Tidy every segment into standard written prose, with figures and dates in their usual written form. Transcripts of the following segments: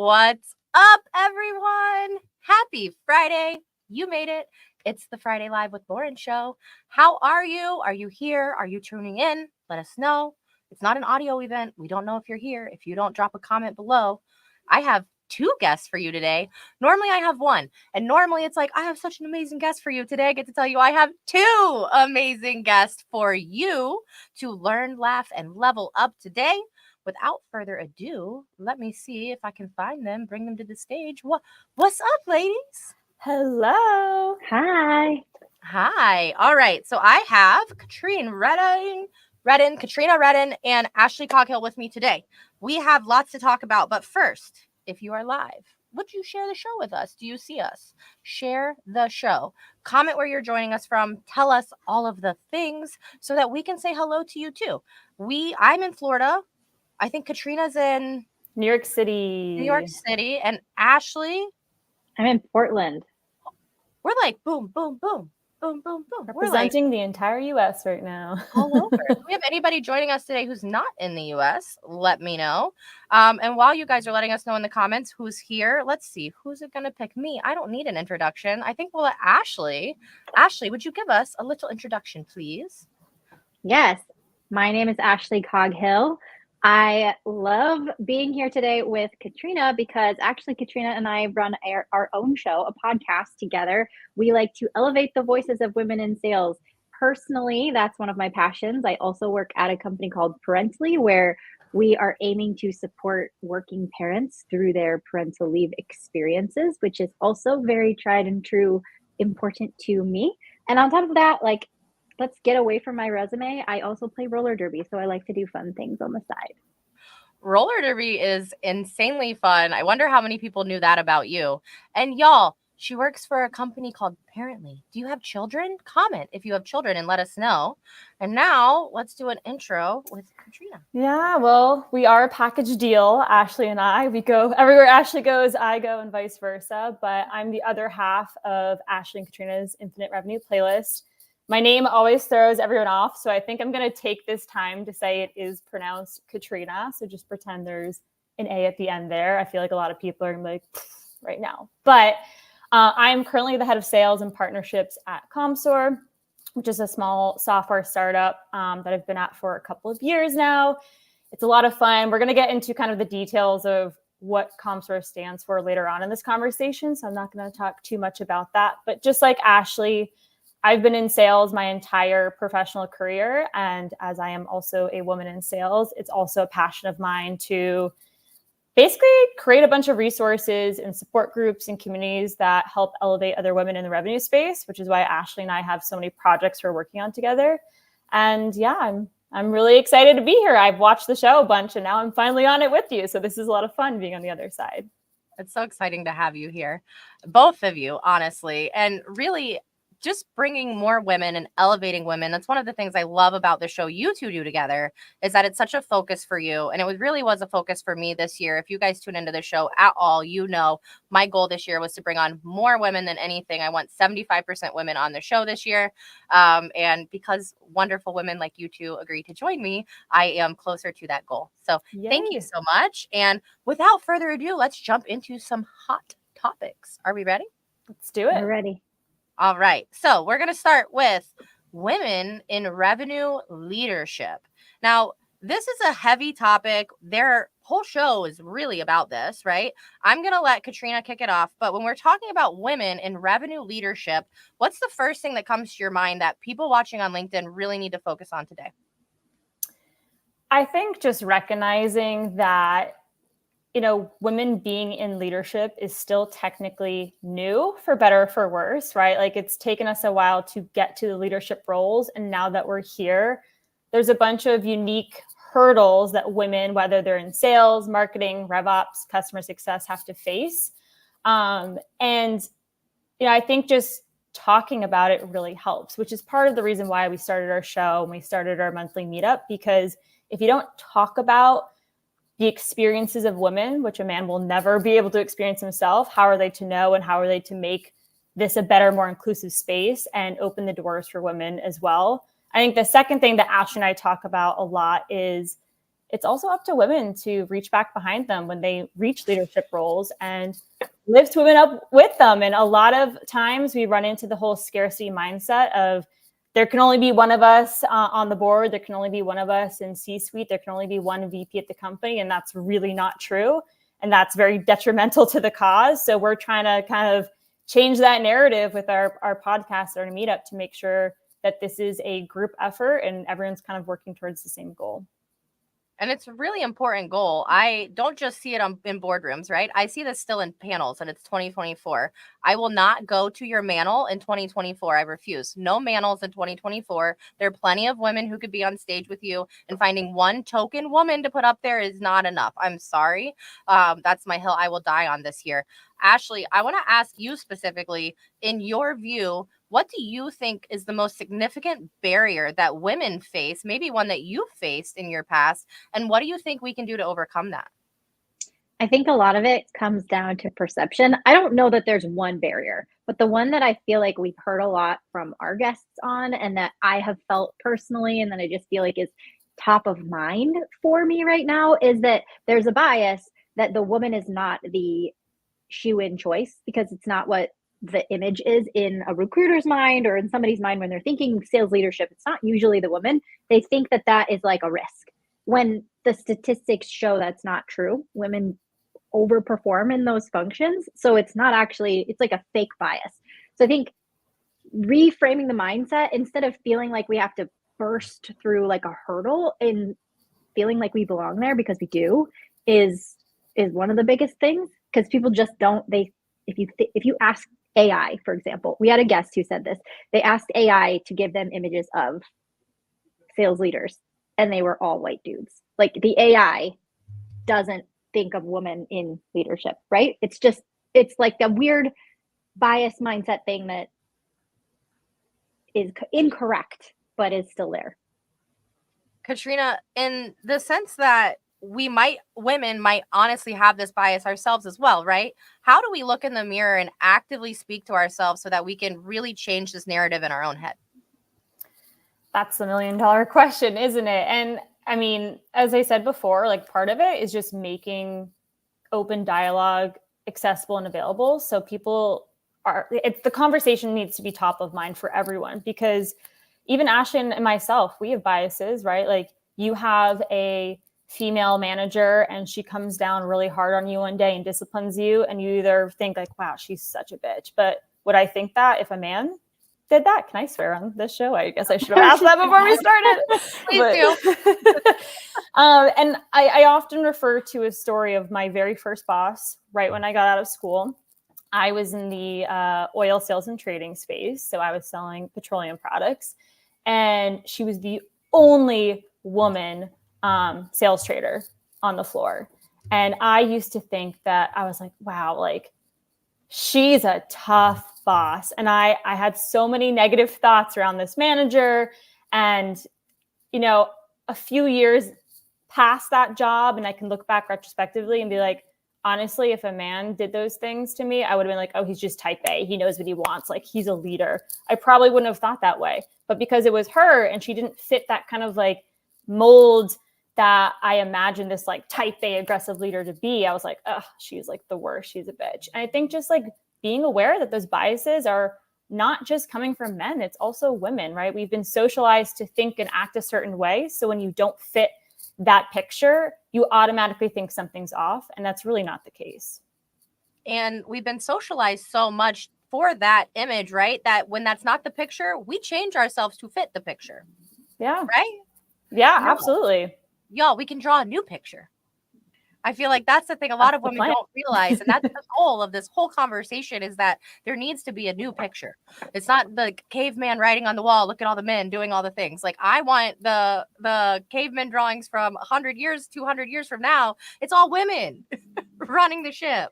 What's up, everyone? Happy Friday. You made it. It's the Friday Live with Lauren show. How are you? Are you here? Are you tuning in? Let us know. It's not an audio event. We don't know if you're here. If you don't, drop a comment below. I have 2 guests for you today. Normally I have 1. And normally it's like, I have such an amazing guest for you. Today I get to tell you I have 2 amazing guests for you to learn, laugh, and level up today. Without further ado, let me see if I can find them, bring them to the stage. What's up, ladies? Hello. Hi. Hi. All right. So I have Katrine Katrina Reddin, and Ashley Coghill with me today. We have lots to talk about, but first, if you are live, would you share the show with us? Do you see us? Share the show. Comment where you're joining us from. Tell us all of the things so that we can say hello to you too. I'm in Florida. I think Katrina's in New York City. And Ashley, I'm in Portland. we're like boom, boom, boom, boom, boom, boom. Representing the entire U.S. right now. All over. If we have anybody joining us today who's not in the U.S., let me know. And while you guys are letting us know in the comments who's here, let's see. Who's it going to pick? Me? I don't need an introduction. I think we'll let Ashley. Ashley, would you give us a little introduction, please? Yes. My name is Ashley Coghill. I love being here today with Katrina because actually Katrina and I run our own show, a podcast together. We like to elevate the voices of women in sales. Personally, that's one of my passions. I also work at a company called Parental Leave, where we are aiming to support working parents through their parental leave experiences, which is also very tried and true, important to me. And on top of that, let's get away from my resume. I also play roller derby, so I like to do fun things on the side. Roller derby is insanely fun. I wonder how many people knew that about you. And y'all, she works for a company called Parental Leave. Do you have children? Comment if you have children and let us know. And now let's do an intro with Katrina. Yeah, well, we are a package deal, Ashley and I. We go everywhere Ashley goes, I go, and vice versa. But I'm the other half of Ashley and Katrina's Infinite Revenue playlist. My name always throws everyone off, so I think I'm going to take this time to say it is pronounced Katrina, so just pretend there's an A at the end there. I feel like a lot of people are going to be like, right now. But I'm currently the head of sales and partnerships at ComStore, which is a small software startup that I've been at for a couple of years now. It's a lot of fun. We're going to get into kind of the details of what ComStore stands for later on in this conversation, so I'm not going to talk too much about that. But just like Ashley, I've been in sales my entire professional career. And as I am also a woman in sales, it's also a passion of mine to basically create a bunch of resources and support groups and communities that help elevate other women in the revenue space, which is why Ashley and I have so many projects we're working on together. And yeah, I'm really excited to be here. I've watched the show a bunch and now I'm finally on it with you. So this is a lot of fun being on the other side. It's so exciting to have you here, both of you, honestly. And really, just bringing more women and elevating women. That's one of the things I love about the show you two do together, is that it's such a focus for you. And it really was a focus for me this year. If you guys tune into the show at all, you know my goal this year was to bring on more women than anything. I want 75% women on the show this year. And because wonderful women like you two agreed to join me, I am closer to that goal. So Thank you so much. And without further ado, let's jump into some hot topics. Are we ready? Let's do it. We're ready. All right. So we're going to start with women in revenue leadership. Now, this is a heavy topic. Their whole show is really about this, right? I'm going to let Katrina kick it off. But when we're talking about women in revenue leadership, what's the first thing that comes to your mind that people watching on LinkedIn really need to focus on today? I think just recognizing that women being in leadership is still technically new, for better or for worse, right? Like, it's taken us a while to get to the leadership roles. And now that we're here, there's a bunch of unique hurdles that women, whether they're in sales, marketing, RevOps, customer success, have to face. I think just talking about it really helps, which is part of the reason why we started our show and we started our monthly meetup, because if you don't talk about the experiences of women, which a man will never be able to experience himself, how are they to know and how are they to make this a better, more inclusive space and open the doors for women as well? I think the second thing that Ashley and I talk about a lot is it's also up to women to reach back behind them when they reach leadership roles and lift women up with them. And a lot of times we run into the whole scarcity mindset of there can only be one of us on the board. There can only be one of us in C-suite. There can only be one VP at the company. And that's really not true. And that's very detrimental to the cause. So we're trying to kind of change that narrative with our podcast or meetup to make sure that this is a group effort and everyone's kind of working towards the same goal. And it's a really important goal. I don't just see it in boardrooms, right? I see this still in panels, and it's 2024. I will not go to your manel in 2024. I refuse. No manels in 2024. There are plenty of women who could be on stage with you, and finding one token woman to put up there is not enough. I'm sorry. That's my hill I will die on this year. Ashley, I want to ask you specifically, in your view, what do you think is the most significant barrier that women face, maybe one that you've faced in your past, and what do you think we can do to overcome that? I think a lot of it comes down to perception. I don't know that there's one barrier, but the one that I feel like we've heard a lot from our guests on, and that I have felt personally, and that I just feel like is top of mind for me right now, is that there's a bias that the woman is not the shoe-in choice, because it's not what the image is in a recruiter's mind or in somebody's mind when they're thinking sales leadership. It's not usually the woman. They think that that is like a risk, when the statistics show that's not true. Women overperform in those functions. So it's not actually, it's like a fake bias. So I think reframing the mindset, instead of feeling like we have to burst through like a hurdle and feeling like we belong there, because we do, is one of the biggest things. Because people just don't, if you ask AI, for example, we had a guest who said this. They asked AI to give them images of sales leaders, and they were all white dudes. Like, the AI doesn't think of women in leadership, right? It's like a weird bias mindset thing that is incorrect, but is still there. Katrina, in the sense that women might honestly have this bias ourselves as well, right? How do we look in the mirror and actively speak to ourselves so that we can really change this narrative in our own head? That's the $1 million question, isn't it? And I mean, as I said before, like, part of it is just making open dialogue accessible and available. So the conversation needs to be top of mind for everyone, because even Ashley and myself, we have biases, right? Like, you have a female manager and she comes down really hard on you one day and disciplines you, and you either think like, wow, she's such a bitch. But would I think that if a man did that? Can I swear on this show? I guess I should have asked that before we started. Please do. And I often refer to a story of my very first boss. Right when I got out of school, I was in the oil sales and trading space. So I was selling petroleum products, and she was the only woman sales trader on the floor. And I used to think that, I was like, wow, like, she's a tough boss. And I had so many negative thoughts around this manager. And, you know, a few years past that job, and I can look back retrospectively and be like, honestly, if a man did those things to me, I would have been like, oh, he's just type A. He knows what he wants. Like, he's a leader. I probably wouldn't have thought that way. But because it was her and she didn't fit that kind of like mold that I imagined this like type A aggressive leader to be, I was like, oh, she's like the worst. She's a bitch. And I think just like being aware that those biases are not just coming from men, it's also women, right? We've been socialized to think and act a certain way. So when you don't fit that picture, you automatically think something's off. And that's really not the case. And we've been socialized so much for that image, right? That when that's not the picture, we change ourselves to fit the picture. Yeah. Right? Yeah, absolutely. Y'all, we can draw a new picture. I feel like that's the thing a lot of women don't realize. And that's the goal of this whole conversation, is that there needs to be a new picture. It's not the caveman writing on the wall, look at all the men doing all the things. Like, I want the caveman drawings from 100 years, 200 years from now. It's all women running the ship.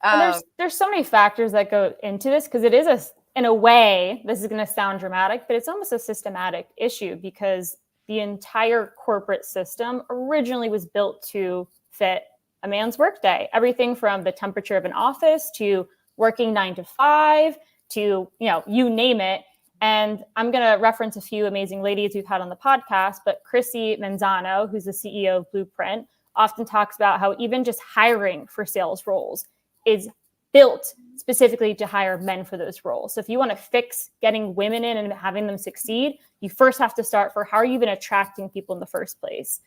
And there's so many factors that go into this, because it is in a way, this is going to sound dramatic, but it's almost a systematic issue, because the entire corporate system originally was built to fit a man's workday. Everything from the temperature of an office to working 9 to 5 to, you know, you name it. And I'm going to reference a few amazing ladies we've had on the podcast, but Chrissy Manzano, who's the CEO of Blueprint, often talks about how even just hiring for sales roles is built specifically to hire men for those roles. So if you want to fix getting women in and having them succeed, you first have to start for how are you even attracting people in the first place?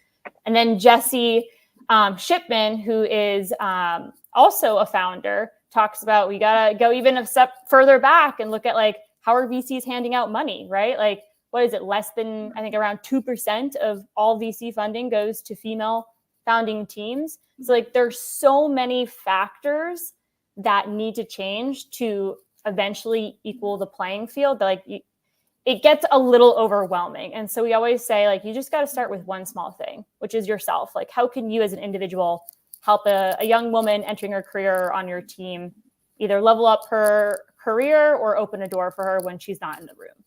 And then Jesse Shipman, who is also a founder, talks about we got to go even a step further back and look at like, how are VCs handing out money, right? Like, what is it? Less than, I think, around 2% of all VC funding goes to female founding teams. So like, there's so many factors that need to change to eventually equal the playing field. Like, it gets a little overwhelming. And so we always say, like, you just got to start with one small thing, which is yourself. Like, how can you as an individual help a young woman entering her career on your team either level up her career or open a door for her when she's not in the room?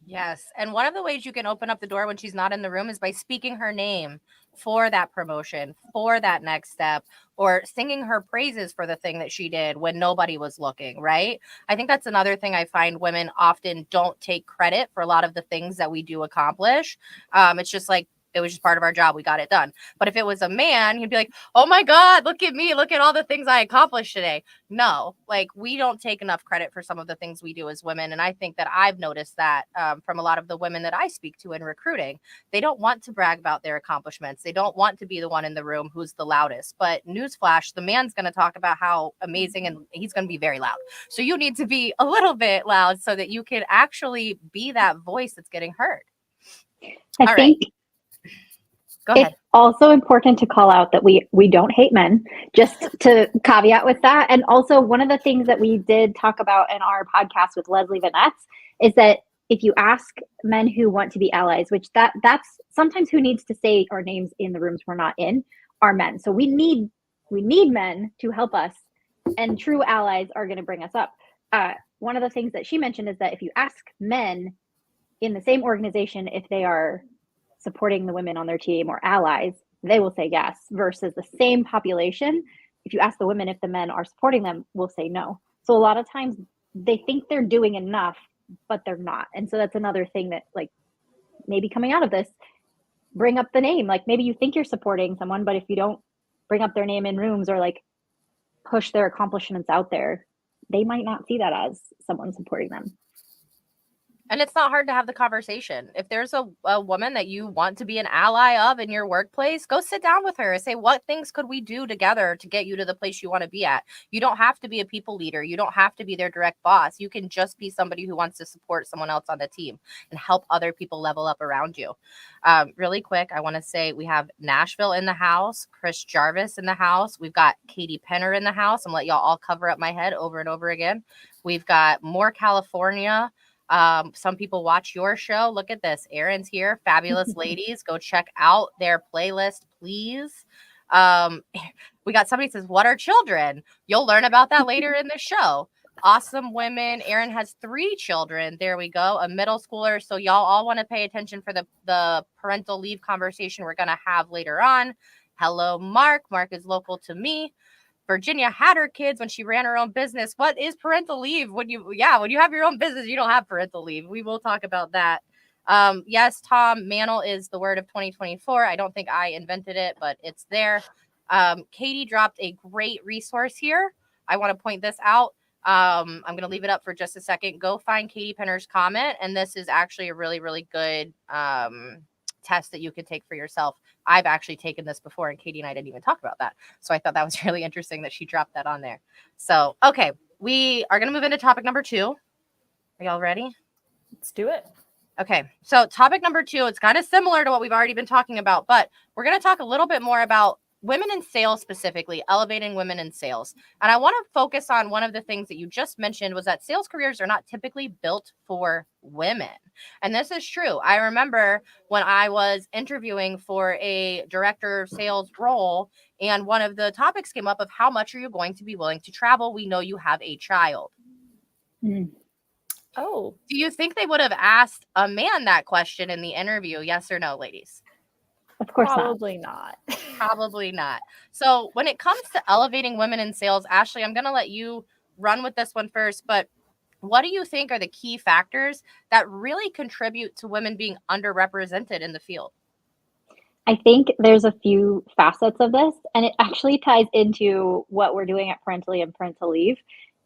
Yes. And one of the ways you can open up the door when she's not in the room is by speaking her name for that promotion, for that next step, or singing her praises for the thing that she did when nobody was looking, right? I think that's another thing I find women often don't take credit for a lot of the things that we do accomplish. It's just like, it was just part of our job. We got it done. But if it was a man, he'd be like, oh my God, look at me. Look at all the things I accomplished today. No, like we don't take enough credit for some of the things we do as women. And I think that I've noticed that from a lot of the women that I speak to in recruiting, they don't want to brag about their accomplishments. They don't want to be the one in the room who's the loudest. But newsflash, the man's going to talk about how amazing and he's going to be very loud. So you need to be a little bit loud so that you can actually be that voice that's getting heard. I think Go ahead. It's also important to call out that we don't hate men, just to caveat with that. And also one of the things that we did talk about in our podcast with Leslie Vanetz is that if you ask men who want to be allies, which that's sometimes who needs to say our names in the rooms we're not in, are men. So we need men to help us, and true allies are going to bring us up. One of the things that she mentioned is that if you ask men in the same organization if they are supporting the women on their team or allies, they will say yes, versus the same population, if you ask the women if the men are supporting them, will say no. So a lot of times they think they're doing enough, but they're not. And so that's another thing that, like, maybe coming out of this, bring up the name. Like, maybe you think you're supporting someone, but if you don't bring up their name in rooms or like push their accomplishments out there, they might not see that as someone supporting them. And it's not hard to have the conversation. If there's a woman that you want to be an ally of in your workplace, go sit down with her and say, what things could we do together to get you to the place you want to be at? You don't have to be a people leader. You don't have to be their direct boss. You can just be somebody who wants to support someone else on the team and help other people level up around you. Really quick, I want to say we have Nashville in the house, Chris Jarvis in the house. We've got Katie Penner in the house. I'm going to let y'all all cover up my head over and over again. We've got more California. Some people watch your show. Look at this. Erin's here. Fabulous ladies. Go check out their playlist, please. We got somebody says, what are children? You'll learn about that later in the show. Awesome women. Erin has 3 children. There we go. A middle schooler. So y'all all want to pay attention for the parental leave conversation we're going to have later on. Hello, Mark. Mark is local to me. Virginia had her kids when she ran her own business. What is parental leave? When you have your own business, you don't have parental leave. We will talk about that. Yes, Tom, Mantle is the word of 2024. I don't think I invented it, but it's there. Katie dropped a great resource here. I want to point this out. I'm going to leave it up for just a second. Go find Katie Penner's comment. And this is actually a really, really good test that you could take for yourself. I've actually taken this before, and Katie and I didn't even talk about that. So I thought that was really interesting that she dropped that on there. So, okay, we are going to move into topic number 2. Are y'all ready? Let's do it. Okay, so topic number 2, it's kind of similar to what we've already been talking about, but we're going to talk a little bit more about women in sales, specifically elevating women in sales. And I want to focus on one of the things that you just mentioned, was that sales careers are not typically built for women. And this is true. I remember when I was interviewing for a director of sales role, and one of the topics came up of how much are you going to be willing to travel? We know you have a child. Oh, do you think they would have asked a man that question in the interview? Yes or no, ladies? Of course probably not. Probably not. So when it comes to elevating women in sales, Ashley, I'm going to let you run with this one first, but what do you think are the key factors that really contribute to women being underrepresented in the field? I think there's a few facets of this, and it actually ties into what we're doing at Parental Leave and Parental Leave.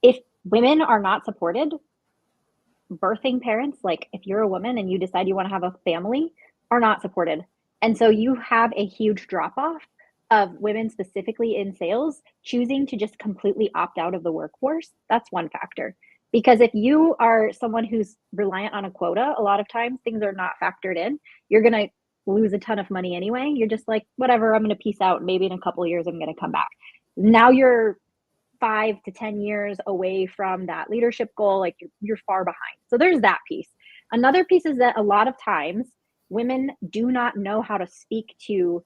If women are not supported, birthing parents, like if you're a woman and you decide you want to have a family, are not supported. And so you have a huge drop off of women specifically in sales choosing to just completely opt out of the workforce. That's one factor. Because if you are someone who's reliant on a quota, a lot of times things are not factored in. You're going to lose a ton of money anyway. You're just like, whatever, I'm going to peace out. Maybe in a couple of years, I'm going to come back. Now you're 5 to 10 years away from that leadership goal. Like you're far behind. So there's that piece. Another piece is that a lot of times women do not know how to speak to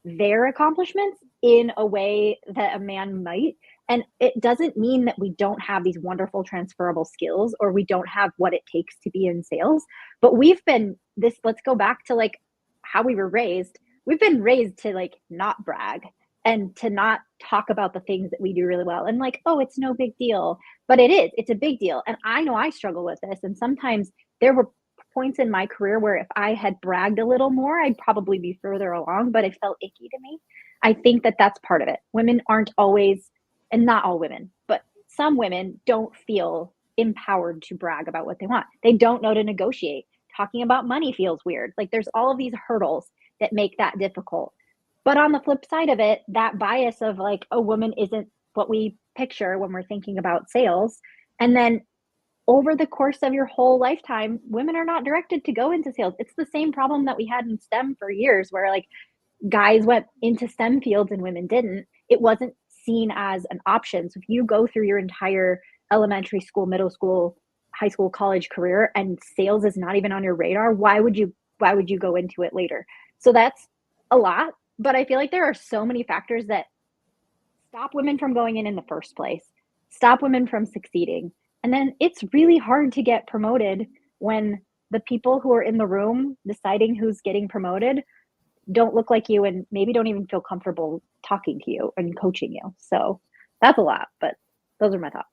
their accomplishments in a way that a man might. And it doesn't mean that we don't have these wonderful transferable skills or we don't have what it takes to be in sales. But let's go back to like how we were raised. We've been raised to like not brag and to not talk about the things that we do really well. And like, oh, it's no big deal. But it's a big deal. And I know I struggle with this. And sometimes there were points in my career where if I had bragged a little more, I'd probably be further along, but it felt icky to me. I think that that's part of it. Women aren't always, and not all women, but some women don't feel empowered to brag about what they want. They don't know to negotiate. Talking about money feels weird. Like there's all of these hurdles that make that difficult. But on the flip side of it, that bias of like a woman isn't what we picture when we're thinking about sales. And then over the course of your whole lifetime, women are not directed to go into sales. It's the same problem that we had in STEM for years, where like guys went into STEM fields and women didn't. It wasn't seen as an option. So if you go through your entire elementary school, middle school, high school, college career and sales is not even on your radar, why would you go into it later? So that's a lot. But I feel like there are so many factors that stop women from going in the first place, stop women from succeeding. And then it's really hard to get promoted when the people who are in the room deciding who's getting promoted don't look like you and maybe don't even feel comfortable talking to you and coaching you. So that's a lot, but those are my thoughts.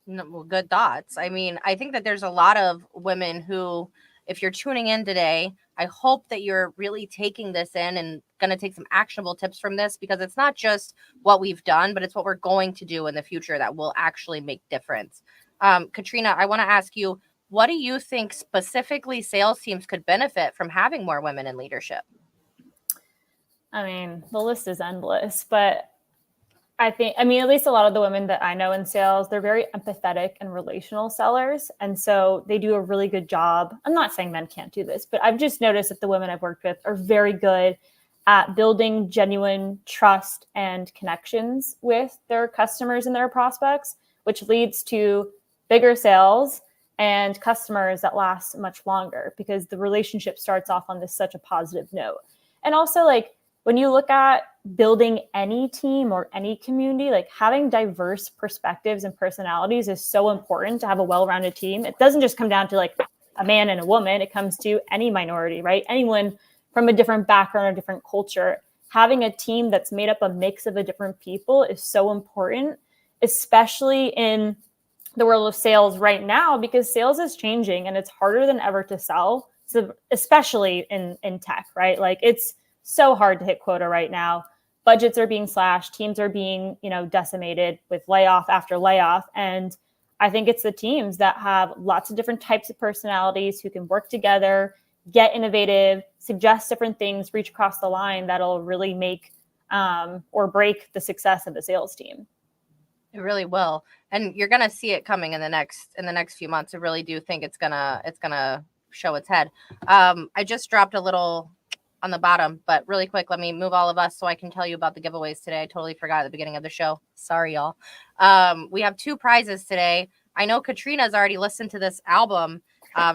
No, well, good thoughts. I mean, I think that there's a lot of women who, if you're tuning in today, I hope that you're really taking this in and going to take some actionable tips from this, because it's not just what we've done, but it's what we're going to do in the future that will actually make difference. Katrina, I want to ask you, what do you think specifically sales teams could benefit from having more women in leadership? I mean, the list is endless, but at least a lot of the women that I know in sales, they're very empathetic and relational sellers. And so they do a really good job. I'm not saying men can't do this, but I've just noticed that the women I've worked with are very good at building genuine trust and connections with their customers and their prospects, which leads to bigger sales and customers that last much longer because the relationship starts off on such a positive note. And also, like, when you look at building any team or any community, like having diverse perspectives and personalities is so important to have a well-rounded team. It doesn't just come down to like a man and a woman. It comes to any minority, right? Anyone from a different background or different culture. Having a team that's made up a mix of different people is so important, especially in the world of sales right now, because sales is changing and it's harder than ever to sell. So especially in tech, right? Like it's so hard to hit quota right now. Budgets are being slashed, teams are being, decimated with layoff after layoff. And I think it's the teams that have lots of different types of personalities who can work together, get innovative, suggest different things, reach across the line that'll really make or break the success of the sales team. It really will. And you're going to see it coming in the next few months. I really do think it's going to show its head. I just dropped a little on the bottom, but really quick, let me move all of us so I can tell you about the giveaways today. I totally forgot at the beginning of the show. Sorry, y'all. We have 2 prizes today. I know Katrina's already listened to this album.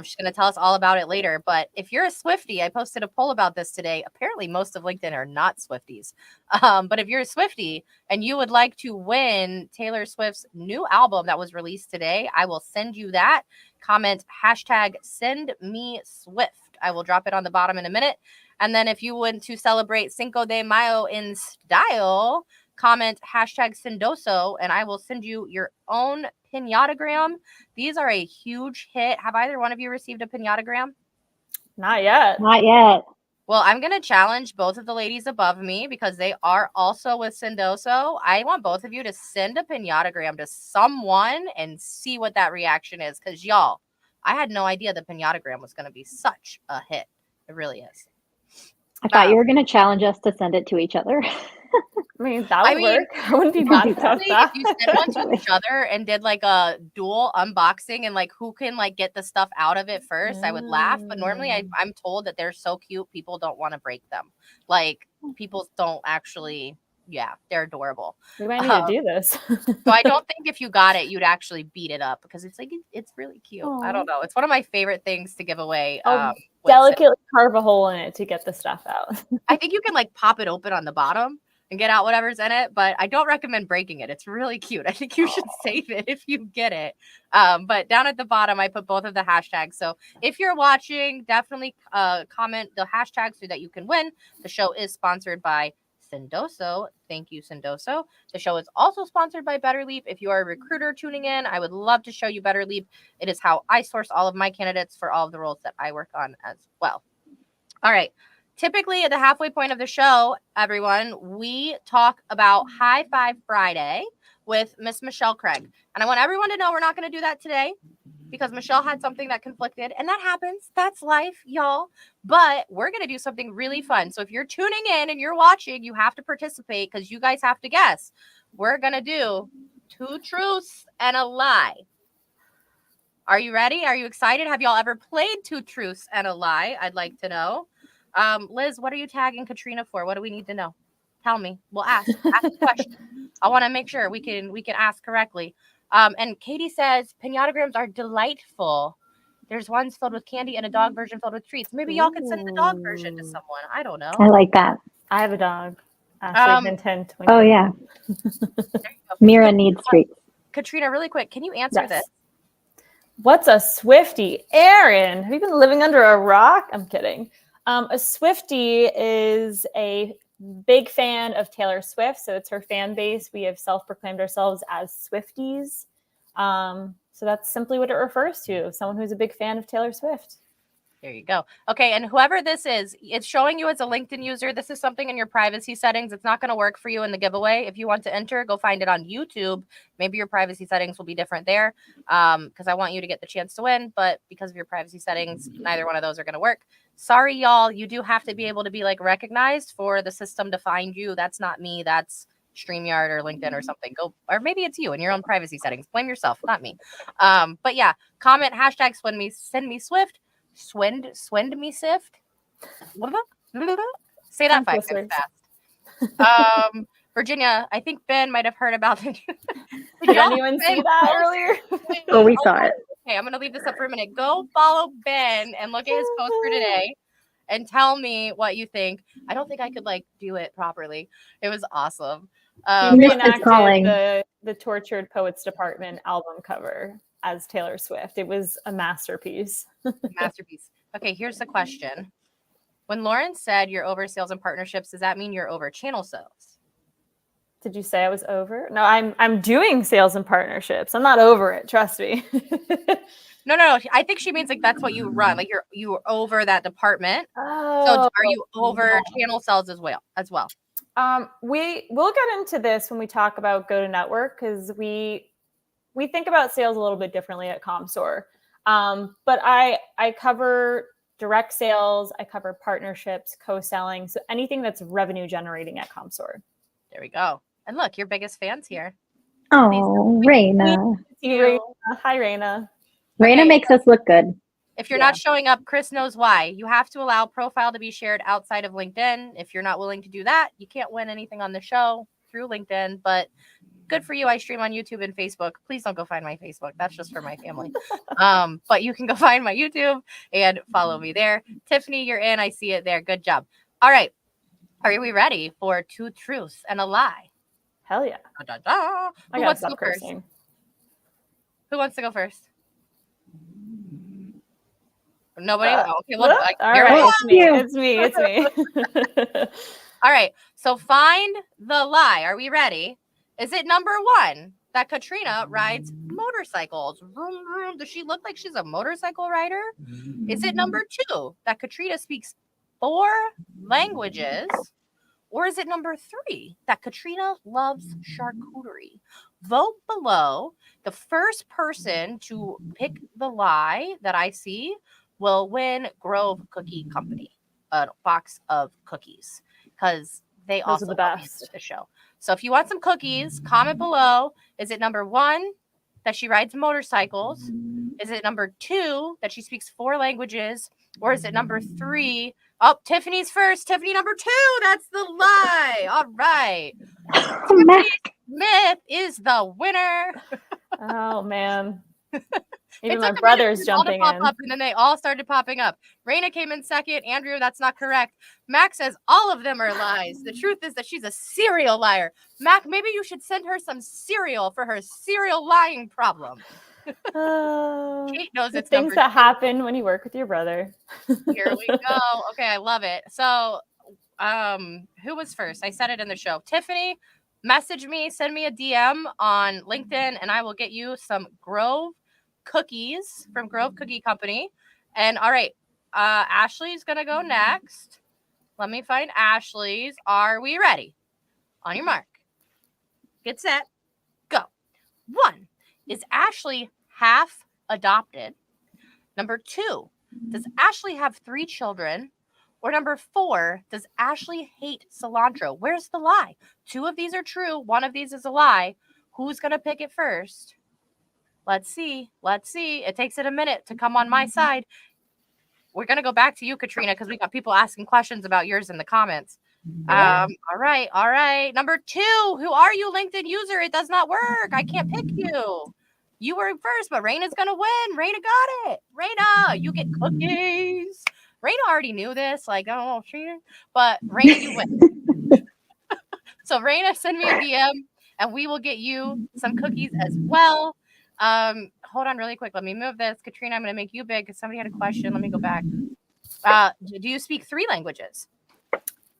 She's going to tell us all about it later. But if you're a Swiftie, I posted a poll about this today. Apparently, most of LinkedIn are not Swifties. But if you're a Swiftie and you would like to win Taylor Swift's new album that was released today, I will send you that. Comment #SendMeSwift. I will drop it on the bottom in a minute. And then if you want to celebrate Cinco de Mayo in style, comment #Sendoso, and I will send you your own Pinatagram. These are a huge hit. Have either one of you received a Pinatagram? Not yet. Not yet. Well, I'm going to challenge both of the ladies above me because they are also with Sendoso. I want both of you to send a Pinatagram to someone and see what that reaction is. Because, y'all, I had no idea the Pinatagram was going to be such a hit. It really is. I thought you were going to challenge us to send it to each other. I mean, that would work. I wouldn't be mad about Honestly, that. if you sent one to each other and did like a dual unboxing and like who can like get the stuff out of it first, I would laugh. But normally I'm told that they're so cute, people don't want to break them. Like people don't actually, they're adorable. We might need to do this. So I don't think if you got it, you'd actually beat it up because it's like, it's really cute. Aww. I don't know. It's one of my favorite things to give away. Delicately carve a hole in it to get the stuff out. I think you can like pop it open on the bottom and get out whatever's in it, but I don't recommend breaking it. It's really cute. I think you should save it if you get it. But down at the bottom, I put both of the hashtags. So if you're watching, definitely comment the hashtags so that you can win. The show is sponsored by Sendoso. Thank you, Sendoso. The show is also sponsored by Better Leave. If you are a recruiter tuning in, I would love to show you Better Leave. It is how I source all of my candidates for all of the roles that I work on as well. All right. Typically at the halfway point of the show, everyone, we talk about High Five Friday with Miss Michelle Craig. And I want everyone to know we're not going to do that today because Michelle had something that conflicted, and that happens. That's life, y'all. But we're going to do something really fun. So if you're tuning in and you're watching, you have to participate because you guys have to guess. We're going to do 2 truths and a lie. Are you ready? Are you excited? Have y'all ever played 2 truths and a lie? I'd like to know. Liz, what are you tagging Katrina for? What do we need to know? Tell me. We'll ask a question. I want to make sure we can ask correctly. And Katie says Pinatagrams are delightful. There's ones filled with candy and a dog version filled with treats. Maybe y'all could send the dog version to someone. I don't know. I like that. I have a dog. Hint. Oh yeah. Mira needs treats. Katrina, really quick, can you answer this? What's a Swiftie? Aaron, have you been living under a rock? I'm kidding. A Swiftie is a big fan of Taylor Swift. So it's her fan base. We have self-proclaimed ourselves as Swifties. So that's simply what it refers to. Someone who's a big fan of Taylor Swift. There you go. Okay, and whoever this is, it's showing you as a LinkedIn user. This is something in your privacy settings. It's not going to work for you in the giveaway. If you want to enter, go find it on YouTube. Maybe your privacy settings will be different there because I want you to get the chance to win. But because of your privacy settings, neither one of those are going to work. Sorry, y'all. You do have to be able to be like recognized for the system to find you. That's not me. That's StreamYard or LinkedIn or something. Go, or maybe it's you in your own privacy settings. Blame yourself, not me. But yeah, comment hashtag send me Swift. Swend me sift. Say that 5 times fast. Virginia, I think Ben might have heard about it. Did anyone see that earlier? Oh, we saw it. Okay, I'm gonna leave this up for a minute. Go follow Ben and look at his post for today and tell me what you think. I don't think I could like do it properly. It was awesome. Reenacted the Tortured Poets Department album cover as Taylor Swift. It was a masterpiece. Masterpiece. Okay, here's the question. When Lauren said you're over sales and partnerships, does that mean you're over channel sales? Did you say I was over? No, I'm doing sales and partnerships. I'm not over it. Trust me. No. I think she means like that's what you run. Like you're over that department. Oh, so are you over channel sales as well? We'll get into this when we talk about go to network because we think about sales a little bit differently at ComStore. But I cover direct sales, I cover partnerships, co-selling, so anything that's revenue generating at ComStore. There we go. And look, your biggest fans here. Oh, Raina. Hi, Raina. Raina makes us look good. If you're not showing up, Chris knows why. You have to allow profile to be shared outside of LinkedIn. If you're not willing to do that, you can't win anything on the show through LinkedIn, but good for you. I stream on YouTube and Facebook. Please don't go find my Facebook. That's just for my family. But you can go find my YouTube and follow me there. Tiffany, you're in. I see it there. Good job. All right. Are we ready for 2 truths and a lie? Hell yeah. Da, da, da. Who wants to go first? Who wants to go first? Nobody? Okay, well, all right. It's me. All right. So find the lie. Are we ready? Is it number 1? that Katrina rides motorcycles? Vroom, vroom. Does she look like she's a motorcycle rider? Is it number 2 that Katrina speaks 4 languages? Or is it number 3 that Katrina loves charcuterie? Vote below. The first person to pick the lie that I see will win Grove Cookie Company, a box of cookies, because they Those also are the help me best. with the show. So if you want some cookies, comment below. Is it number 1 that she rides motorcycles? Is it number 2 that she speaks 4 languages? Or is it number 3? Oh, Tiffany's first. Tiffany number 2. That's the lie. All right. Tiffany Smith is the winner. Oh man. Even It my took a brother's minute for them all to jumping pop in. up, and then they all started popping up. Raina came in second. Andrew, that's not correct. Mac says all of them are lies. The truth is that she's a serial liar. Mac, maybe you should send her some cereal for her serial lying problem. Kate knows The it's things number that 2. happen when you work with your brother. Here we go. Okay, I love it. So, who was first? I said it in the show. Tiffany, message me, send me a DM on LinkedIn, and I will get you some Grove cookies from Grove Cookie Company. And all right, Ashley's gonna go next. Let me find Ashley's. Are we ready? On your mark, get set, go. 1, is Ashley half adopted? Number 2, does Ashley have 3 children? Or number 4, does Ashley hate cilantro? Where's the lie? 2 of these are true. 1 of these is a lie. Who's going to pick it first? Let's see. Let's see. It takes it a minute to come on my side. We're going to go back to you, Katrina, because we got people asking questions about yours in the comments. All right. All right. Number 2, who are you, LinkedIn user? It does not work. I can't pick you. You were first, but Raina's going to win. Raina got it. Raina, you get cookies. Raina already knew this. Like, I don't know, cheater. But Raina, you win. So Raina, send me a DM, and we will get you some cookies as well. Hold on really quick. Let me move this. Katrina, I'm going to make you big because somebody had a question. Let me go back. Do you speak 3 languages?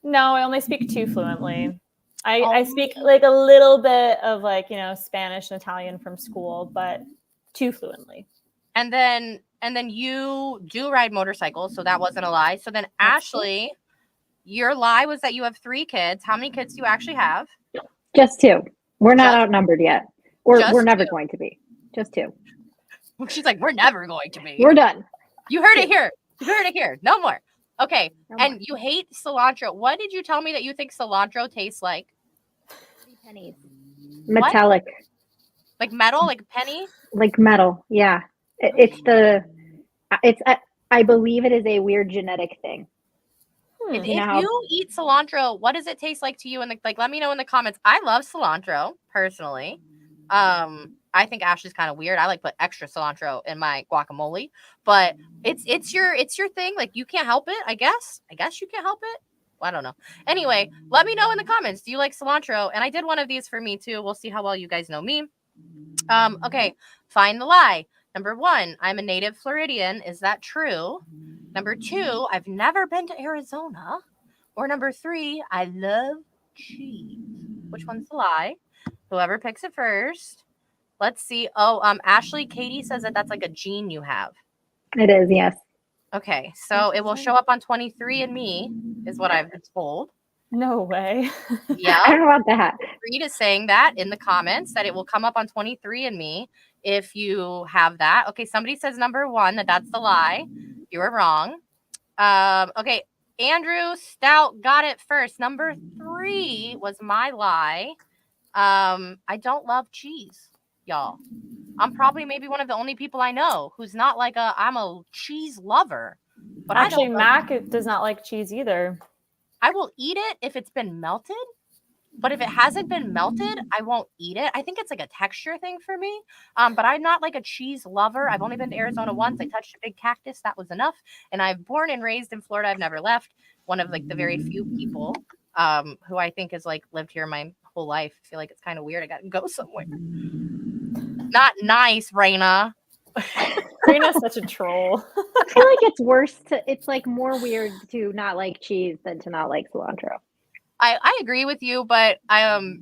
No, I only speak 2 fluently. I speak like a little bit of like, Spanish and Italian from school, but 2 fluently. And then you do ride motorcycles, so that wasn't a lie. So then Ashley, your lie was that you have 3 kids. How many kids do you actually have? Just 2. We're not outnumbered yet. Or we're never 2. going to be. Just 2. She's like, we're never going to be. We're done. You heard it here. You heard it here. No more. Okay. No and more. You hate cilantro. What did you tell me that you think cilantro tastes like? Pennies. Metallic. What? Like metal? Like penny? Like metal. Yeah. I believe it is a weird genetic thing. If you eat cilantro, what does it taste like to you? And let me know in the comments. I love cilantro personally. I think Ashley's kind of weird. I put extra cilantro in my guacamole, but it's your thing. Like, you can't help it. I guess you can't help it. Well, I don't know. Anyway, let me know in the comments. Do you like cilantro? And I did one of these for me too. We'll see how well you guys know me. Okay. Find the lie. Number 1, I'm a native Floridian. Is that true? Number 2, I've never been to Arizona. Or number 3, I love cheese. Which one's the lie? Whoever picks it first. Let's see. Ashley, Katie says that's like a gene you have. It is, yes. Okay, so it will show up on 23andMe, is what I've been told. No way. Yeah. I don't know about that. Reed is saying that in the comments, that it will come up on 23andMe if you have that. Okay, somebody says number 1, that's the lie. You were wrong. Okay, Andrew Stout got it first. Number 3 was my lie. I don't love cheese, y'all. I'm probably maybe one of the only people I know who's not like I'm a cheese lover. But actually, Mac does not like cheese either. I will eat it if it's been melted, but if it hasn't been melted, I won't eat it. I think it's like a texture thing for me. But I'm not like a cheese lover. I've only been to Arizona once. I touched a big cactus. That was enough. And I've born and raised in Florida. I've never left. One of the very few people who I think has lived here my whole life. I feel like it's kind of weird. I got to go somewhere. Not nice, Raina. Raina's such a troll. I feel like it's worse it's more weird to not like cheese than to not like cilantro. I agree with you, but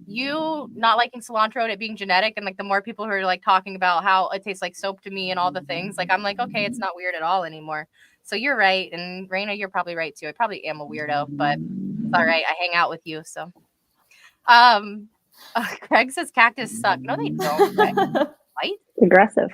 you not liking cilantro and it being genetic, and like the more people who are like talking about how it tastes like soap to me and all the things, like I'm like, okay, it's not weird at all anymore. So you're right, and Raina, you're probably right too. I probably am a weirdo, but it's all right. I hang out with you, so. Craig says cactus suck. No, they don't. Craig. Right? Aggressive.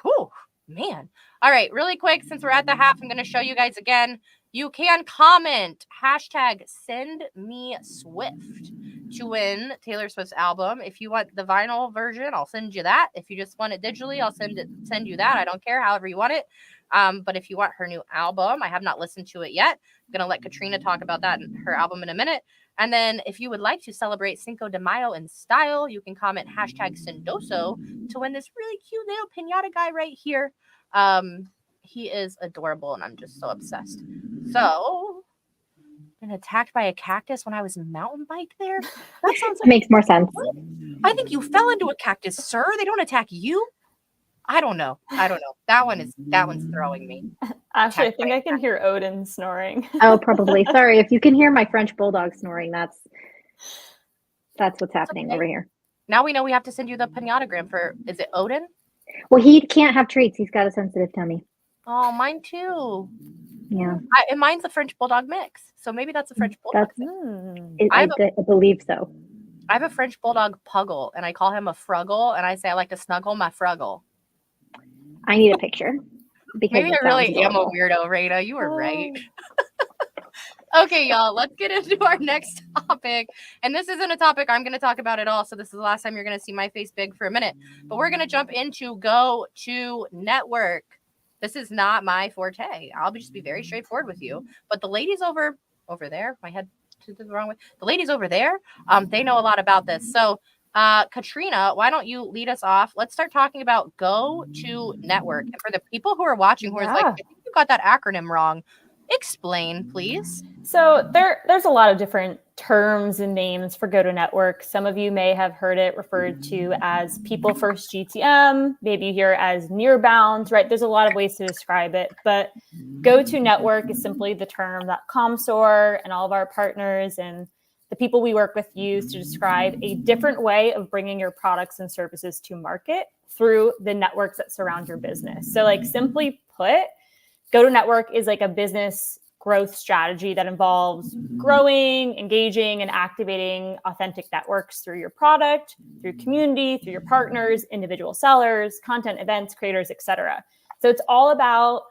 Whew, man. All right, really quick, since we're at the half, I'm going to show you guys again. You can comment hashtag send me Swift to win Taylor Swift's album. If you want the vinyl version, I'll send you that. If you just want it digitally, I'll send you that. I don't care, however you want it. But if you want her new album, I have not listened to it yet. I'm going to let Katrina talk about that in her album in a minute. And then if you would like to celebrate Cinco de Mayo in style, you can comment hashtag Sendoso to win this really cute little piñata guy right here. He is adorable, and I'm just so obsessed. So, been attacked by a cactus when I was mountain biked there? That sounds like Makes more sense. I think you fell into a cactus, sir. They don't attack you. I don't know. That one's throwing me. Actually, I think I can hear Odin snoring. Oh, probably. Sorry, if you can hear my French bulldog snoring, that's what's happening over here. Now we know we have to send you the piñatagram for, is it Odin? Well, he can't have treats. He's got a sensitive tummy. Oh, mine too. Yeah. And mine's a French bulldog mix. So maybe that's a French bulldog mix. I believe so. I have a French bulldog Puggle, and I call him a Fruggle, and I say I like to snuggle my Fruggle. I need a picture. Because maybe I really am a weirdo, Raina. You were right. Okay, y'all, let's get into our next topic. And this isn't a topic I'm going to talk about at all. So this is the last time you're going to see my face big for a minute. But we're going to jump into Go to Network. This is not my forte. I'll just be very straightforward with you. But the ladies over there, my head to the wrong way. The ladies over there, they know a lot about this. So Katrina, why don't you lead us off? Let's start talking about Go to Network. And for the people who are watching who are like, I think you got that acronym wrong, explain, please. So there's a lot of different terms and names for Go to Network. Some of you may have heard it referred to as People First GTM. Maybe you hear it as Near Bound, right? There's a lot of ways to describe it. But Go to Network is simply the term that ComSor and all of our partners and the people we work with use to describe a different way of bringing your products and services to market through the networks that surround your business. So like simply put, Go to Network is like a business growth strategy that involves growing, engaging, and activating authentic networks through your product, through community, through your partners, individual sellers, content, events, creators, etc. So it's all about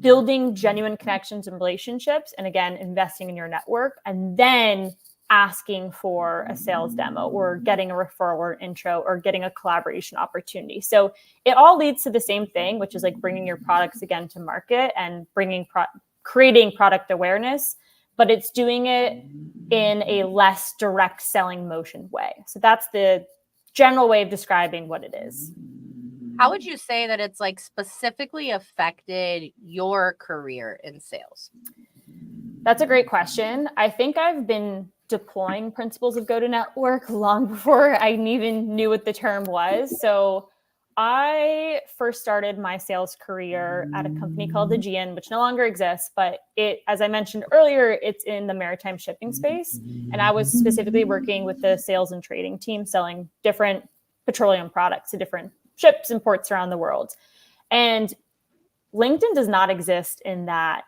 building genuine connections and relationships, and again, investing in your network, and then asking for a sales demo or getting a referral or intro or getting a collaboration opportunity. So it all leads to the same thing, which is like bringing your products again to market and creating product awareness, but it's doing it in a less direct selling motion way. So that's the general way of describing what it is. How would you say that it's like specifically affected your career in sales? That's a great question. I think I've been deploying principles of Go to Network long before I even knew what the term was. So I first started my sales career at a company called Aegean, which no longer exists, but as I mentioned earlier, it's in the maritime shipping space. And I was specifically working with the sales and trading team selling different petroleum products to different ships and ports around the world. And LinkedIn does not exist in that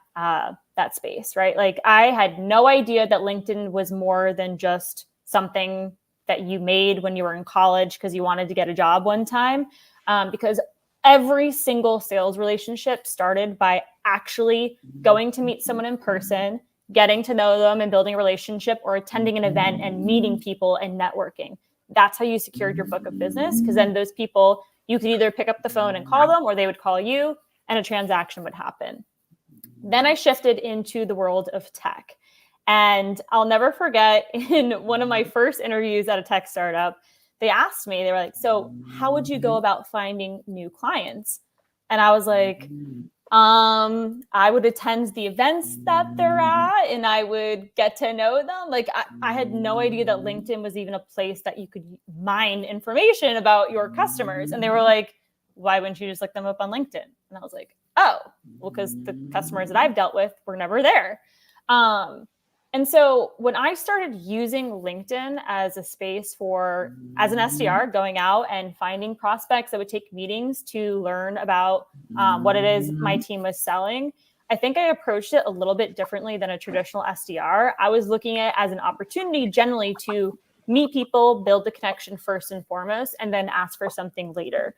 space, right? Like I had no idea that LinkedIn was more than just something that you made when you were in college because you wanted to get a job one time. Because every single sales relationship started by actually going to meet someone in person, getting to know them and building a relationship, or attending an event and meeting people and networking. That's how you secured your book of business, because then those people, you could either pick up the phone and call them, or they would call you and a transaction would happen. Then I shifted into the world of tech. And I'll never forget, in one of my first interviews at a tech startup, they asked me, they were like, so how would you go about finding new clients? And I was like, I would attend the events that they're at and I would get to know them. Like I had no idea that LinkedIn was even a place that you could mine information about your customers. And they were like, why wouldn't you just look them up on LinkedIn? And I was like, oh, well, because the customers that I've dealt with were never there. And so when I started using LinkedIn as a space as an SDR, going out and finding prospects, I would take meetings to learn about what it is my team was selling. I think I approached it a little bit differently than a traditional SDR. I was looking at it as an opportunity generally to meet people, build the connection first and foremost, and then ask for something later.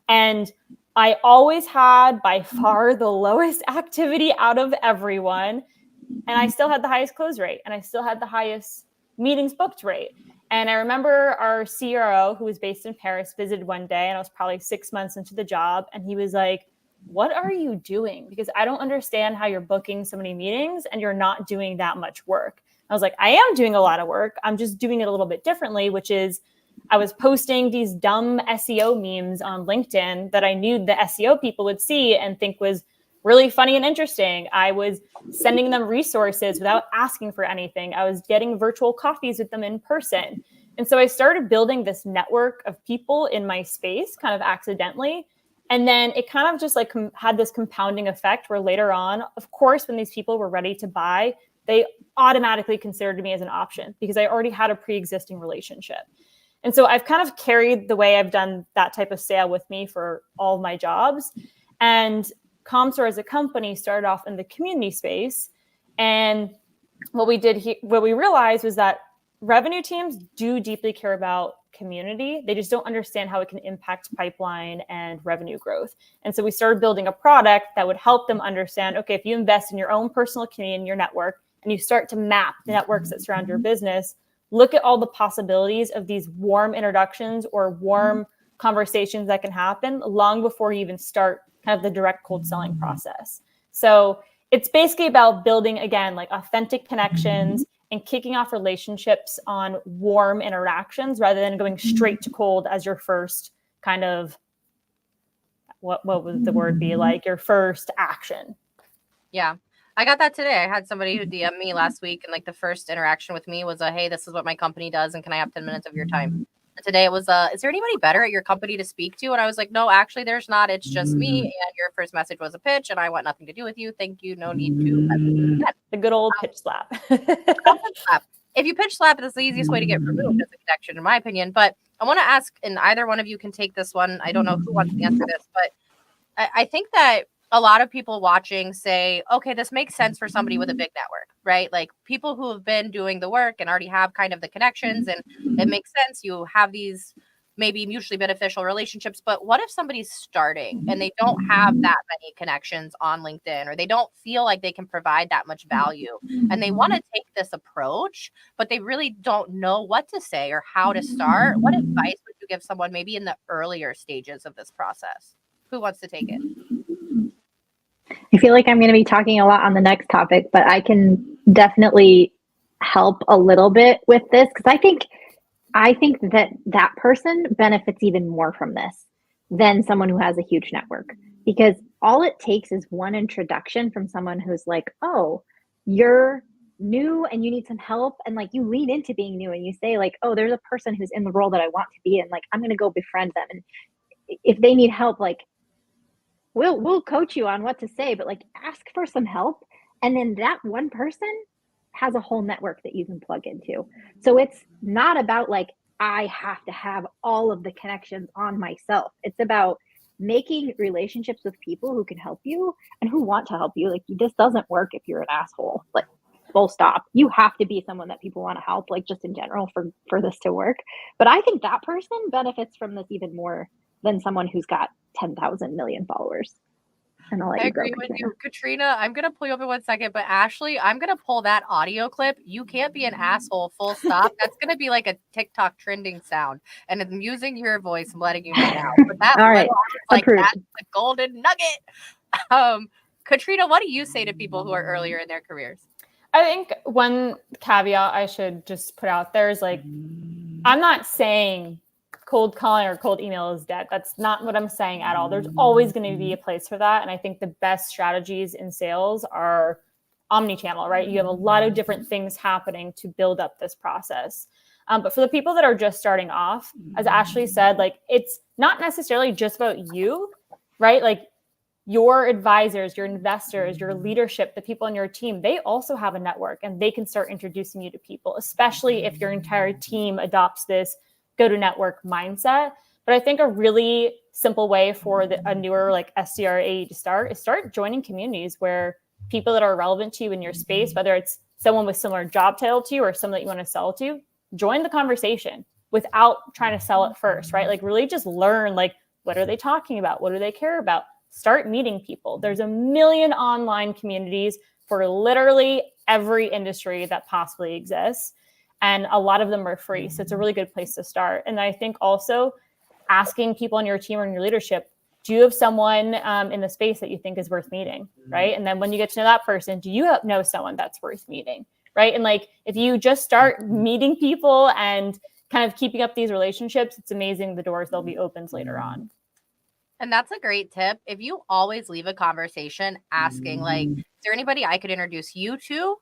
And I always had by far the lowest activity out of everyone. And I still had the highest close rate, and I still had the highest meetings booked rate. And I remember our CRO, who was based in Paris, visited one day, and I was probably 6 months into the job. And he was like, what are you doing? Because I don't understand how you're booking so many meetings and you're not doing that much work. I was like, I am doing a lot of work. I'm just doing it a little bit differently, which is I was posting these dumb SEO memes on LinkedIn that I knew the SEO people would see and think was really funny and interesting. I was sending them resources without asking for anything. I was getting virtual coffees with them in person. And so I started building this network of people in my space kind of accidentally. And then it kind of just like had this compounding effect where later on, of course, when these people were ready to buy, they automatically considered me as an option because I already had a pre-existing relationship. And so I've kind of carried the way I've done that type of sale with me for all of my jobs. And ComStore as a company started off in the community space. And what we realized was that revenue teams do deeply care about community. They just don't understand how it can impact pipeline and revenue growth. And so we started building a product that would help them understand, okay, if you invest in your own personal community and your network, and you start to map the networks that surround your business, look at all the possibilities of these warm introductions or warm conversations that can happen long before you even start kind of the direct cold selling process. So it's basically about building, again, like authentic connections and kicking off relationships on warm interactions rather than going straight to cold as your first kind of, what would the word be, like your first action. Yeah. I got that today. I had somebody who DM'd me last week, and like the first interaction with me was hey, this is what my company does, and can I have 10 minutes of your time? And today it was is there anybody better at your company to speak to? And I was like, no, actually there's not. It's just me. And your first message was a pitch, and I want nothing to do with you. Thank you. No need to. The good old pitch slap. If you pitch slap, that's the easiest way to get removed as a connection, in my opinion. But I want to ask, and either one of you can take this one. I don't know who wants to answer this, but I think that a lot of people watching say, okay, this makes sense for somebody with a big network, right? Like people who have been doing the work and already have kind of the connections, and it makes sense. You have these maybe mutually beneficial relationships, but what if somebody's starting and they don't have that many connections on LinkedIn, or they don't feel like they can provide that much value, and they want to take this approach, but they really don't know what to say or how to start? What advice would you give someone maybe in the earlier stages of this process? Who wants to take it? I feel like I'm going to be talking a lot on the next topic, but I can definitely help a little bit with this because I think that person benefits even more from this than someone who has a huge network, because all it takes is one introduction from someone who's like, oh, you're new and you need some help, and like you lean into being new and you say like, oh, there's a person who's in the role that I want to be in, like I'm going to go befriend them, and if they need help, like we'll coach you on what to say, but like ask for some help. And then that one person has a whole network that you can plug into. So it's not about like, I have to have all of the connections on myself. It's about making relationships with people who can help you and who want to help you. Like this doesn't work if you're an asshole, like full stop. You have to be someone that people want to help, like just in general for this to work. But I think that person benefits from this even more than someone who's got 10,000 million followers. And I'll let I you go, agree with Katrina. you, Katrina. I'm gonna pull you up in 1 second, but Ashley, I'm gonna pull that audio clip. You can't be an asshole, full stop. That's gonna be like a TikTok trending sound, and I'm using your voice. I'm letting you know now. But that All right, like approved. that's the golden nugget. Katrina, what do you say to people who are earlier in their careers? I think one caveat I should just put out there is like, I'm not saying cold calling or cold email is dead. That's not what I'm saying at all. There's always going to be a place for that. And I think the best strategies in sales are omni-channel, right? You have a lot of different things happening to build up this process. But for the people that are just starting off, as Ashley said, like it's not necessarily just about you, right? Like your advisors, your investors, your leadership, the people on your team, they also have a network and they can start introducing you to people, especially if your entire team adopts this go to network mindset. But I think a really simple way for a newer like SDR AE to start joining communities where people that are relevant to you in your space, whether it's someone with similar job title to you or someone that you want to sell to, join the conversation without trying to sell it first, right? Like really just learn, like, what are they talking about? What do they care about? Start meeting people. There's a million online communities for literally every industry that possibly exists. And a lot of them are free. So it's a really good place to start. And I think also asking people on your team or in your leadership, do you have someone in the space that you think is worth meeting, right? And then when you get to know that person, do you know someone that's worth meeting, right? And like, if you just start meeting people and kind of keeping up these relationships, it's amazing the doors they'll be opened later on. And that's a great tip. If you always leave a conversation asking, like, is there anybody I could introduce you to?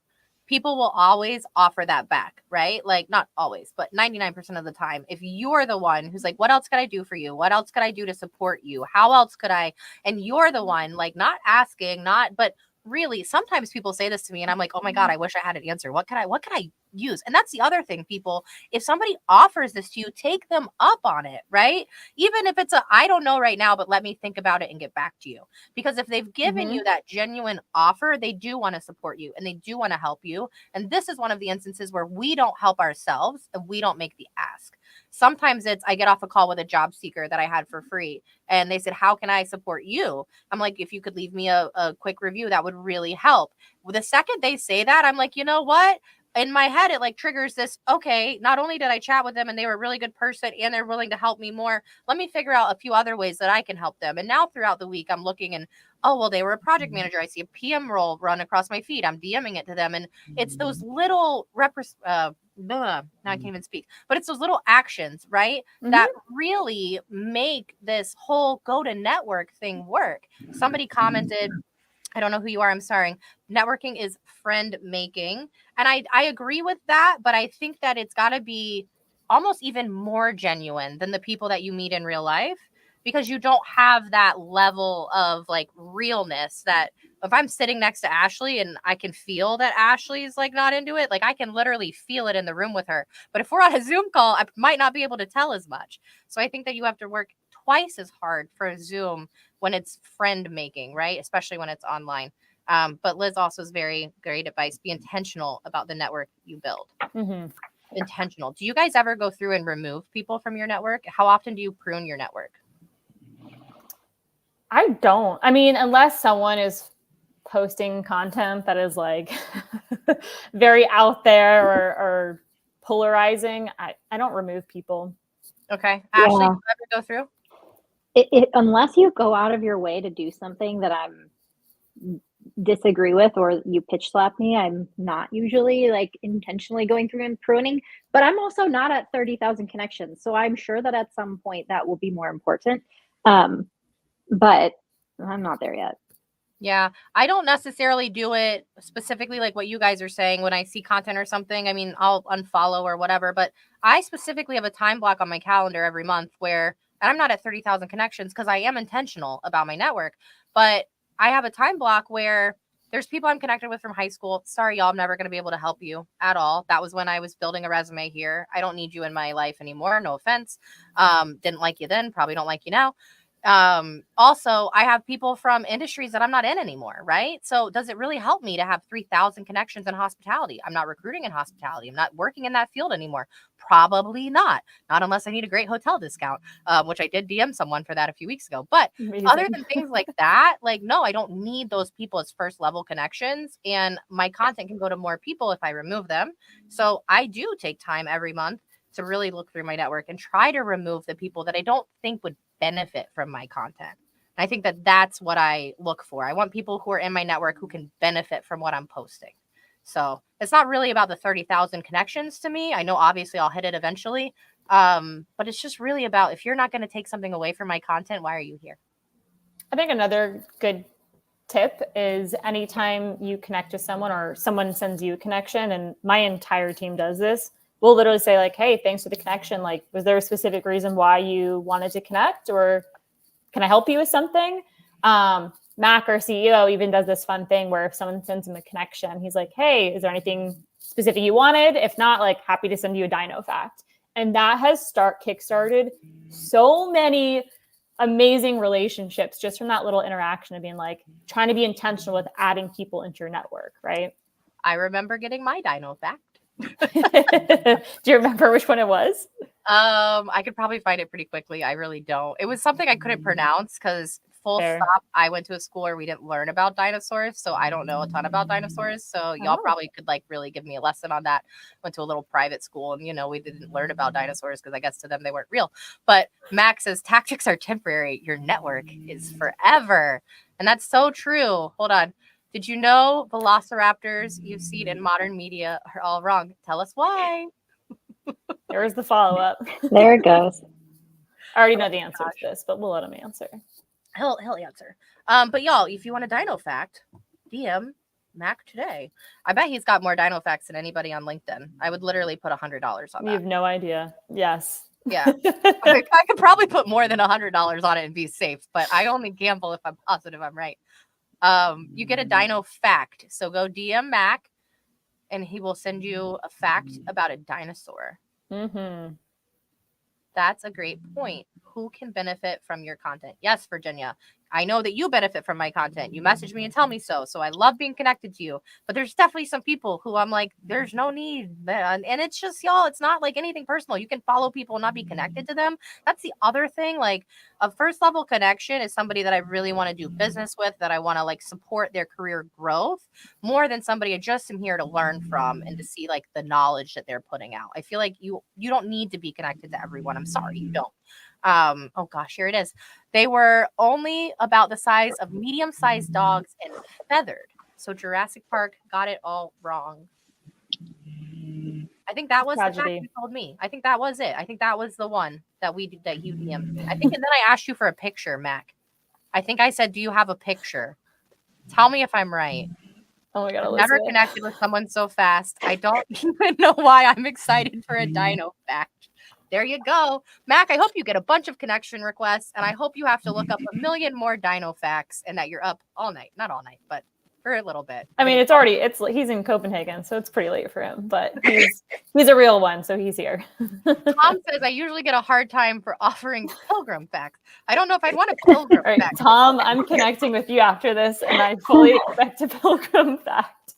People will always offer that back, right? Like, not always, but 99% of the time, if you're the one who's like, what else could I do for you? What else could I do to support you? How else could I? And you're the one, like, not asking, but really, sometimes people say this to me and I'm like, oh my God, I wish I had an answer. What could I use? And that's the other thing, people. If somebody offers this to you, take them up on it, right? Even if it's I don't know right now, but let me think about it and get back to you. Because if they've given you that genuine offer, they do want to support you and they do want to help you. And this is one of the instances where we don't help ourselves and we don't make the ask. Sometimes I get off a call with a job seeker that I had for free and they said, how can I support you? I'm like, if you could leave me a quick review, that would really help. Well, the second they say that, I'm like, you know what? In my head, it like triggers this. Okay, not only did I chat with them and they were a really good person and they're willing to help me more, let me figure out a few other ways that I can help them. And now throughout the week, I'm looking and, oh, well, they were a project manager. I see a PM role run across my feed. I'm DMing it to them. And it's those little now I can't even speak, but it's those little actions, right? That really make this whole go to network thing work. Somebody commented, I don't know who you are, I'm sorry. Networking is friend making. And I agree with that, but I think that it's got to be almost even more genuine than the people that you meet in real life, because you don't have that level of like realness that if I'm sitting next to Ashley and I can feel that Ashley's like not into it, like I can literally feel it in the room with her. But if we're on a Zoom call, I might not be able to tell as much. So I think that you have to work twice as hard for a Zoom when it's friend making, right? Especially when it's online. But Liz also is very great advice. Be intentional about the network you build. Intentional. Do you guys ever go through and remove people from your network? How often do you prune your network? I don't. I mean, unless someone is posting content that is like very out there or polarizing, I don't remove people. Okay. Ashley, do you ever go through? Unless you go out of your way to do something that I'm disagree with or you pitch slap me, I'm not usually like intentionally going through and pruning, but I'm also not at 30,000 connections. So I'm sure that at some point that will be more important. But I'm not there yet. Yeah, I don't necessarily do it specifically like what you guys are saying when I see content or something. I mean, I'll unfollow or whatever, but I specifically have a time block on my calendar every month where, and I'm not at 30,000 connections because I am intentional about my network, but I have a time block where there's people I'm connected with from high school. Sorry, y'all, I'm never going to be able to help you at all. That was when I was building a resume here. I don't need you in my life anymore. No offense. Didn't like you then, probably don't like you now. Also, I have people from industries that I'm not in anymore, right? So does it really help me to have 3,000 connections in hospitality? I'm not recruiting in hospitality. I'm not working in that field anymore. Probably not unless I need a great hotel discount, which I did DM someone for that a few weeks ago. But Amazing. Other than things like that, like, no, I don't need those people as first level connections, and my content can go to more people if I remove them. So I do take time every month to really look through my network and try to remove the people that I don't think would benefit from my content. And I think that that's what I look for. I want people who are in my network who can benefit from what I'm posting. So it's not really about the 30,000 connections to me. I know obviously I'll hit it eventually. But it's just really about, if you're not going to take something away from my content, why are you here? I think another good tip is anytime you connect to someone or someone sends you a connection, and my entire team does this, we'll literally say like, hey, thanks for the connection. Like, was there a specific reason why you wanted to connect, or can I help you with something? Mac, our CEO, even does this fun thing where if someone sends him a connection, he's like, hey, is there anything specific you wanted? If not, like, happy to send you a dino fact. And that has kickstarted so many amazing relationships just from that little interaction of being like, trying to be intentional with adding people into your network, right? I remember getting my dino fact. Do you remember which one it was? I could probably find it pretty quickly. I really don't. It was something I couldn't pronounce because full stop, I went to a school where we didn't learn about dinosaurs, so I don't know a ton about dinosaurs. So y'all probably could like really give me a lesson on that. Went to a little private school, and we didn't learn about dinosaurs because I guess to them they weren't real. But Max says tactics are temporary. Your network is forever, and that's so true. Hold on. Did you know velociraptors you've seen in modern media are all wrong? Tell us why. There's the follow-up. There it goes. I already know the answer to this, but we'll let him answer. He'll answer. But y'all, if you want a dino fact, DM Mac today. I bet he's got more dino facts than anybody on LinkedIn. I would literally put $100 on that. You have no idea. Yes. Yeah. I could probably put more than $100 on it and be safe, but I only gamble if I'm positive I'm right. You get a dino fact. So go DM Mac and he will send you a fact about a dinosaur. Mm-hmm. That's a great point. Who can benefit from your content? Yes, Virginia. I know that you benefit from my content. You message me and tell me so. So I love being connected to you. But there's definitely some people who I'm like, there's no need. And it's just, y'all, it's not like anything personal. You can follow people and not be connected to them. That's the other thing. Like a first level connection is somebody that I really want to do business with, that I want to like support their career growth more than somebody I just am here to learn from and to see like the knowledge that they're putting out. I feel like you don't need to be connected to everyone. I'm sorry, you don't. Oh gosh, here it is. They were only about the size of medium-sized dogs and feathered. So Jurassic Park got it all wrong. I think that was the fact you told me. I think that was it. I think that was the one that you DM'd. I think, and then I asked you for a picture, Mac. I think I said, "Do you have a picture?" Tell me if I'm right. Oh my God, I've never connected with someone so fast. I don't even know why I'm excited for a dino fact. There you go. Mac, I hope you get a bunch of connection requests, and I hope you have to look up a million more dino facts and that you're up all night. Not all night, but for a little bit. I mean, he's in Copenhagen, so it's pretty late for him, but he's a real one, so he's here. Tom says, I usually get a hard time for offering pilgrim facts. I don't know if I'd want a pilgrim fact. Tom, I'm connecting with you after this, and I fully expect a pilgrim fact.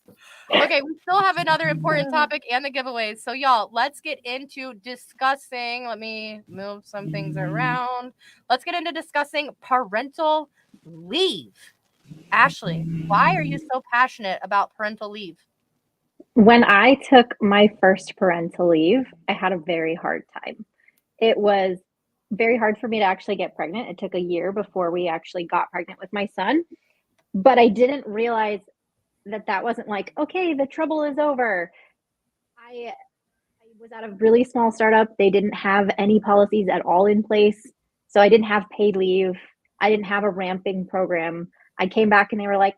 Okay, we still have another important topic and the giveaways. So, y'all, let's get into discussing. Let me move some things around. Let's get into discussing parental leave. Ashley, why are you so passionate about parental leave? When I took my first parental leave, I had a very hard time. It was very hard for me to actually get pregnant. It took a year before we actually got pregnant with my son. But I didn't realize that wasn't like, okay, the trouble is over. I was at a really small startup. They didn't have any policies at all in place. So I didn't have paid leave. I didn't have a ramping program. I came back and they were like,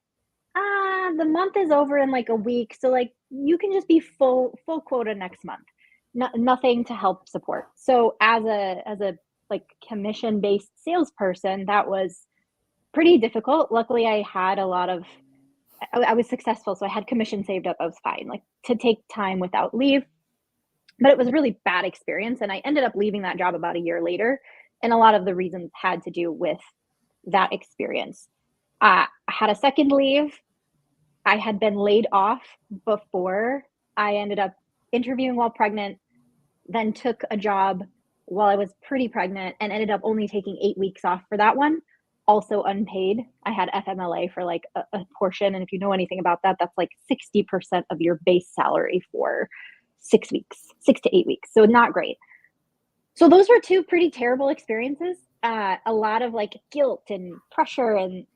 the month is over in like a week. So like you can just be full quota next month. Nothing to help support. So as a like commission-based salesperson, that was pretty difficult. Luckily, I had I was successful. So I had commission saved up. I was fine, like to take time without leave, but it was a really bad experience. And I ended up leaving that job about a year later. And a lot of the reasons had to do with that experience. I had a second leave. I had been laid off before. I ended up interviewing while pregnant, then took a job while I was pretty pregnant and ended up only taking 8 weeks off for that one. Also unpaid. I had FMLA for like a portion. And if you know anything about that, that's like 60% of your base salary for 6 weeks, 6 to 8 weeks. So not great. So those were two pretty terrible experiences. A lot of like guilt and pressure and,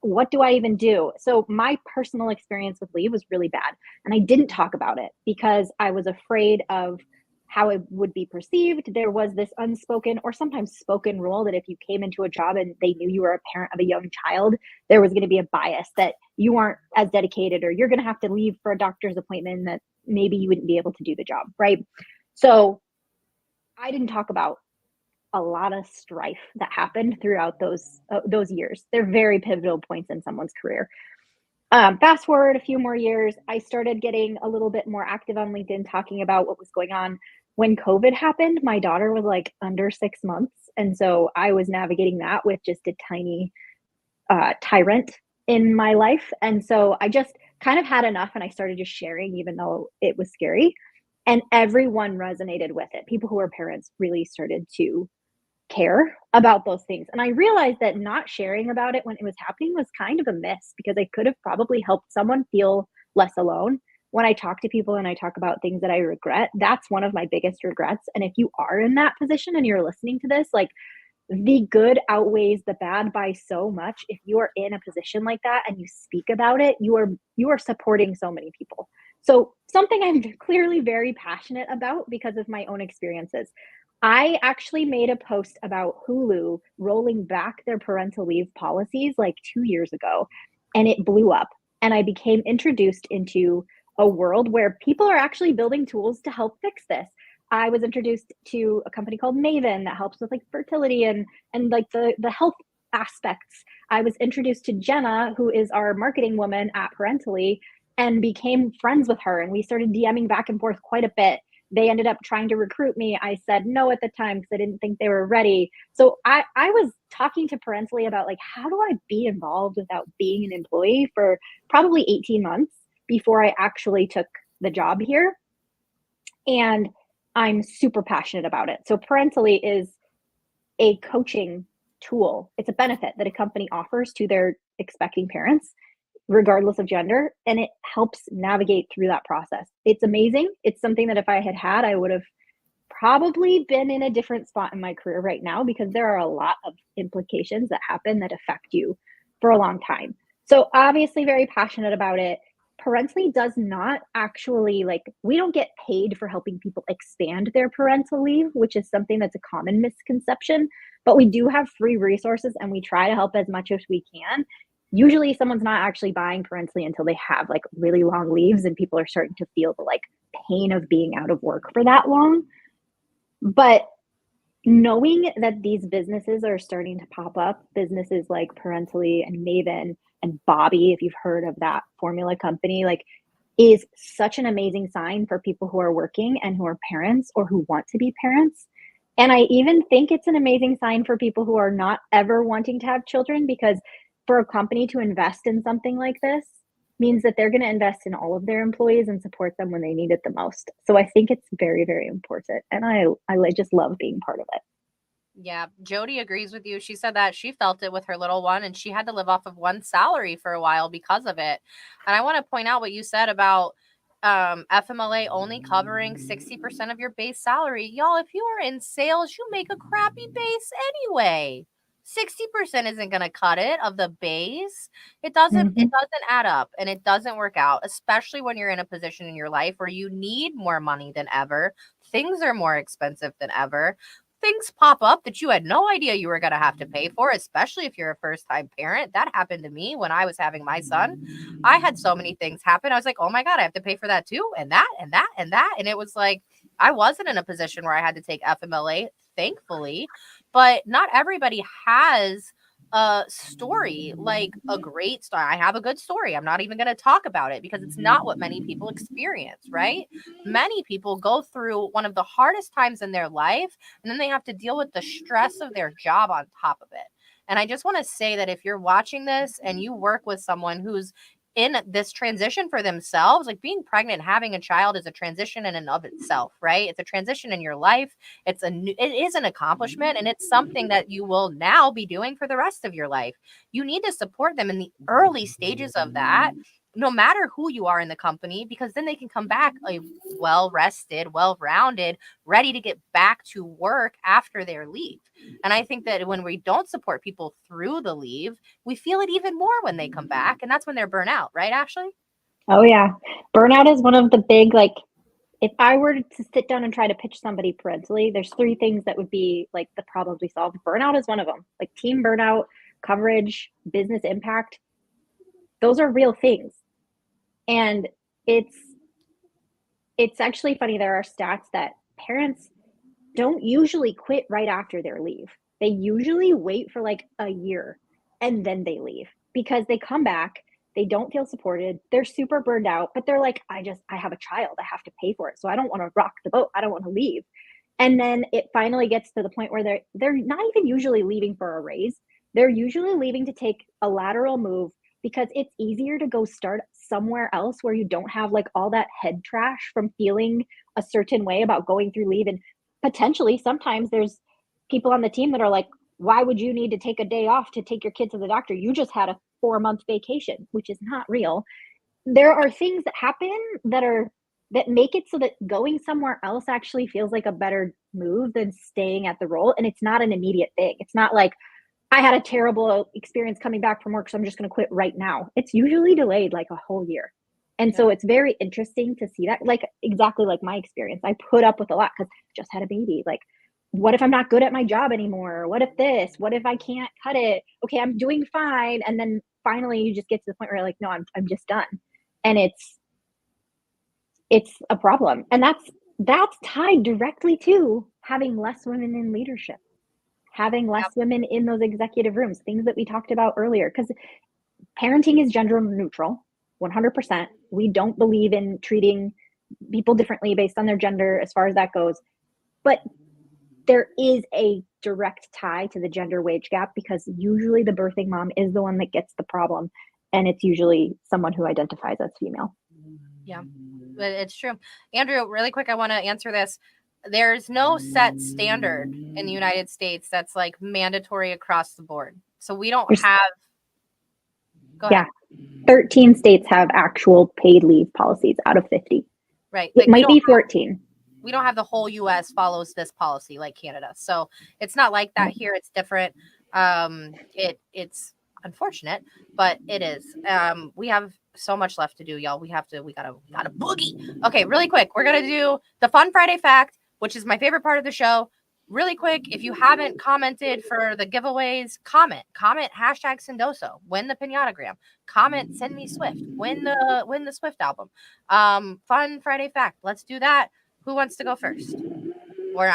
what do I even do? So my personal experience with leave was really bad. And I didn't talk about it because I was afraid of how it would be perceived. There was this unspoken or sometimes spoken rule that if you came into a job and they knew you were a parent of a young child, there was going to be a bias that you aren't as dedicated or you're going to have to leave for a doctor's appointment that maybe you wouldn't be able to do the job, right? So I didn't talk about a lot of strife that happened throughout those years. They're very pivotal points in someone's career. Fast forward a few more years, I started getting a little bit more active on LinkedIn, talking about what was going on. When COVID happened, my daughter was like under 6 months. And so I was navigating that with just a tiny tyrant in my life. And so I just kind of had enough, and I started just sharing, even though it was scary. And everyone resonated with it. People who are parents really started to care about those things. And I realized that not sharing about it when it was happening was kind of a miss, because I could have probably helped someone feel less alone. When I talk to people and I talk about things that I regret, that's one of my biggest regrets. And if you are in that position and you're listening to this, like, the good outweighs the bad by so much. If you are in a position like that and you speak about it, you are supporting so many people. So something I'm clearly very passionate about because of my own experiences. I actually made a post about Hulu rolling back their parental leave policies like 2 years ago, and it blew up. And I became introduced into a world where people are actually building tools to help fix this. I was introduced to a company called Maven that helps with like fertility and like the health aspects. I was introduced to Jenna, who is our marketing woman at Parentally, and became friends with her. And we started DMing back and forth quite a bit. They ended up trying to recruit me. I said no at the time because I didn't think they were ready. So I was talking to Parentally about like, how do I be involved without being an employee for probably 18 months before I actually took the job here. And I'm super passionate about it. So Parentally is a coaching tool. It's a benefit that a company offers to their expecting parents, regardless of gender, and it helps navigate through that process. It's amazing. It's something that if I had, I would have probably been in a different spot in my career right now, because there are a lot of implications that happen that affect you for a long time. So obviously very passionate about it. Parentally does not actually, like, we don't get paid for helping people expand their parental leave, which is something that's a common misconception, but we do have free resources and we try to help as much as we can. Usually someone's not actually buying Parentally until they have like really long leaves and people are starting to feel the like pain of being out of work for that long. But knowing that these businesses are starting to pop up, businesses like Parentally and Maven and Bobby, if you've heard of that formula company, like, is such an amazing sign for people who are working and who are parents or who want to be parents. And I even think it's an amazing sign for people who are not ever wanting to have children, because for a company to invest in something like this means that they're going to invest in all of their employees and support them when they need it the most. So I think it's very, very important. And I just love being part of it. Yeah, Jody agrees with you. She said that she felt it with her little one and she had to live off of one salary for a while because of it. And I want to point out what you said about FMLA only covering 60% of your base salary. Y'all, if you are in sales, you make a crappy base anyway. 60% isn't going to cut it of the base. It doesn't add up and it doesn't work out, especially when you're in a position in your life where you need more money than ever. Things are more expensive than ever. Things pop up that you had no idea you were going to have to pay for, especially if you're a first-time parent. That happened to me when I was having my son. I had so many things happen. I was like, oh my God, I have to pay for that too, and that, and that, and that. And it was like, I wasn't in a position where I had to take FMLA, thankfully, but not everybody has a story, like a great story. I have a good story. I'm not even going to talk about it because it's not what many people experience, right? Many people go through one of the hardest times in their life, and then they have to deal with the stress of their job on top of it. And I just want to say that if you're watching this and you work with someone who's in this transition for themselves, like being pregnant, having a child is a transition in and of itself, right? It's a transition in your life. It is an accomplishment, and it's something that you will now be doing for the rest of your life. You need to support them in the early stages of that, no matter who you are in the company, because then they can come back a well-rested, well-rounded, ready to get back to work after their leave. And I think that when we don't support people through the leave, we feel it even more when they come back. And that's when they're burnt out, right, Ashley? Oh, yeah. Burnout is one of the big, like, if I were to sit down and try to pitch somebody Parentally, there's 3 things that would be like the problems we solve. Burnout is one of them. Like team burnout, coverage, business impact. Those are real things. And it's actually funny. There are stats that parents don't usually quit right after their leave. They usually wait for like a year and then they leave because they come back, they don't feel supported, they're super burned out, but they're like, I have a child, I have to pay for it. So I don't want to rock the boat. I don't want to leave. And then it finally gets to the point where they're not even usually leaving for a raise. They're usually leaving to take a lateral move because it's easier to go start somewhere else where you don't have like all that head trash from feeling a certain way about going through leave. And potentially sometimes there's people on the team that are like, why would you need to take a day off to take your kid to the doctor? You just had a 4-month vacation, which is not real. There are things that happen that make it so that going somewhere else actually feels like a better move than staying at the role. And it's not an immediate thing. It's not like, I had a terrible experience coming back from work, so I'm just going to quit right now. It's usually delayed like a whole year. And so it's very interesting to see that, like exactly like my experience. I put up with a lot because I just had a baby. Like, what if I'm not good at my job anymore? What if this? What if I can't cut it? Okay, I'm doing fine. And then finally you just get to the point where you're like, no, I'm just done. And it's a problem. And that's tied directly to having less women in leadership, having less women in those executive rooms, things that we talked about earlier, because parenting is gender neutral, 100%. We don't believe in treating people differently based on their gender as far as that goes. But there is a direct tie to the gender wage gap because usually the birthing mom is the one that gets the problem. And it's usually someone who identifies as female. Yeah, but it's true. Andrew, really quick, I want to answer this. There's no set standard in the United States that's like mandatory across the board. So we don't have. Go ahead. 13 states have actual paid leave policies out of 50. Right. It might be 14. We don't have the whole U.S. follows this policy like Canada. So it's not like that here. It's different. It's unfortunate, but it is. We have so much left to do, y'all. We gotta boogie. Okay, really quick. We're gonna do the Fun Friday fact, which is my favorite part of the show. Really quick, if you haven't commented for the giveaways, comment #Sendoso, win the Pinatagram, comment Send Me Swift, win the Swift album. Fun Friday fact. Let's do that. Who wants to go first? Or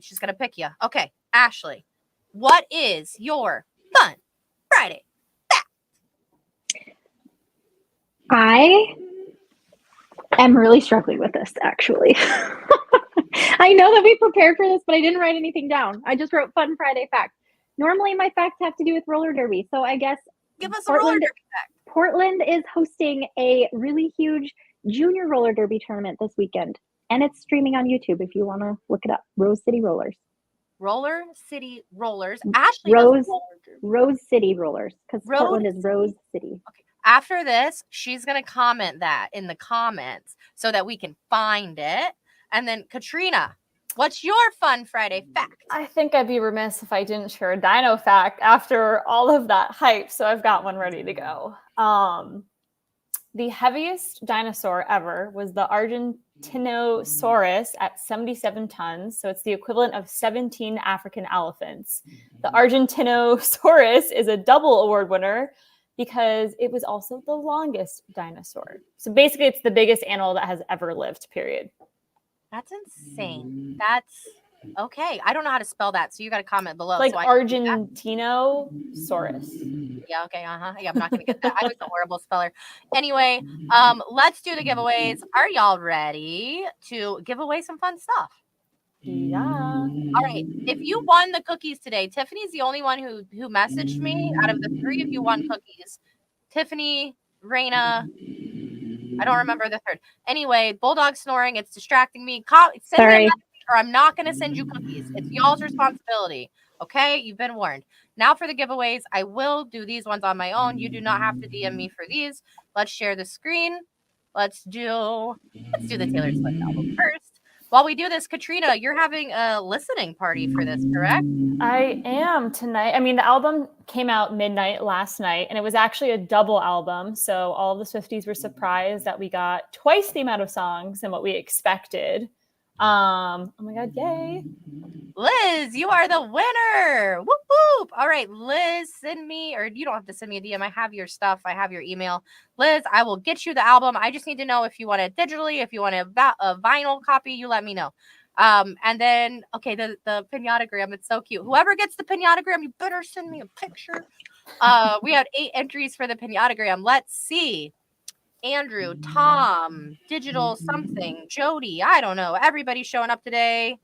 she's gonna pick you. Okay, Ashley, what is your Fun Friday fact? I am really struggling with this, actually. I know that we prepared for this, but I didn't write anything down. I just wrote Fun Friday fact. Normally my facts have to do with roller derby, so I guess give us a roller derby fact. Portland is hosting a really huge junior roller derby tournament this weekend, and it's streaming on YouTube if you want to look it up. Rose City Rollers. Roller City Rollers. Ashley Rose City Rollers, because Portland is Rose City. Okay. After this, she's going to comment that in the comments so that we can find it. And then, Katrina, what's your Fun Friday fact? I think I'd be remiss if I didn't share a dino fact after all of that hype. So I've got one ready to go. The heaviest dinosaur ever was the Argentinosaurus at 77 tons. So it's the equivalent of 17 African elephants. The Argentinosaurus is a double award winner because it was also the longest dinosaur. So basically, it's the biggest animal that has ever lived, period. That's insane. That's okay. I don't know how to spell that, so you got to comment below. Like Argentinosaurus. Yeah, okay, Yeah, I'm not going to get that. I was a horrible speller. Anyway, let's do the giveaways. Are y'all ready to give away some fun stuff? Yeah. All right. If you won the cookies today, Tiffany's the only one who messaged me out of the 3 of you won cookies. Tiffany, Raina, I don't remember the third. Anyway, bulldog snoring. It's distracting me. Send me a message or I'm not going to send you cookies. It's y'all's responsibility. Okay? You've been warned. Now for the giveaways. I will do these ones on my own. You do not have to DM me for these. Let's share the screen. Let's do the Taylor Swift album first. While we do this, Katrina, you're having a listening party for this, correct? I am tonight. I mean, the album came out midnight last night, and it was actually a double album. So all of the Swifties were surprised that we got twice the amount of songs than what we expected. Oh my God, yay. Liz, you are the winner. Whoop, whoop. All right, Liz, send me, or you don't have to send me a DM. I have your stuff. I have your email. Liz, I will get you the album. I just need to know if you want it digitally, if you want a vinyl copy, you let me know. And then, okay, the pinatagram, it's so cute. Whoever gets the pinatagram, you better send me a picture. We had 8 entries for the pinatagram. Let's see. Andrew, Tom, Digital something, Jody, I don't know. Everybody's showing up today.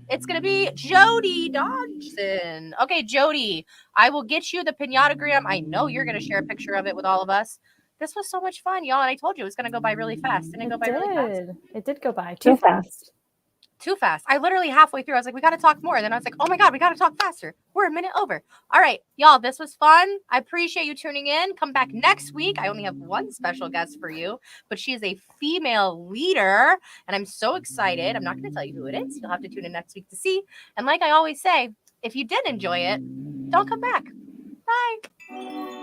It's going to be Jody Dodson. Okay, Jody, I will get you the pinatagram. I know you're going to share a picture of it with all of us. This was so much fun, y'all. And I told you it was going to go by really fast. Didn't it go by really fast? It did go by too fast. Too fast. I literally halfway through, I was like, we got to talk more. And then I was like, oh my God, we got to talk faster. We're a minute over. All right, y'all, this was fun. I appreciate you tuning in. Come back next week. I only have one special guest for you, but she is a female leader. And I'm so excited. I'm not going to tell you who it is. You'll have to tune in next week to see. And like I always say, if you did enjoy it, don't come back. Bye.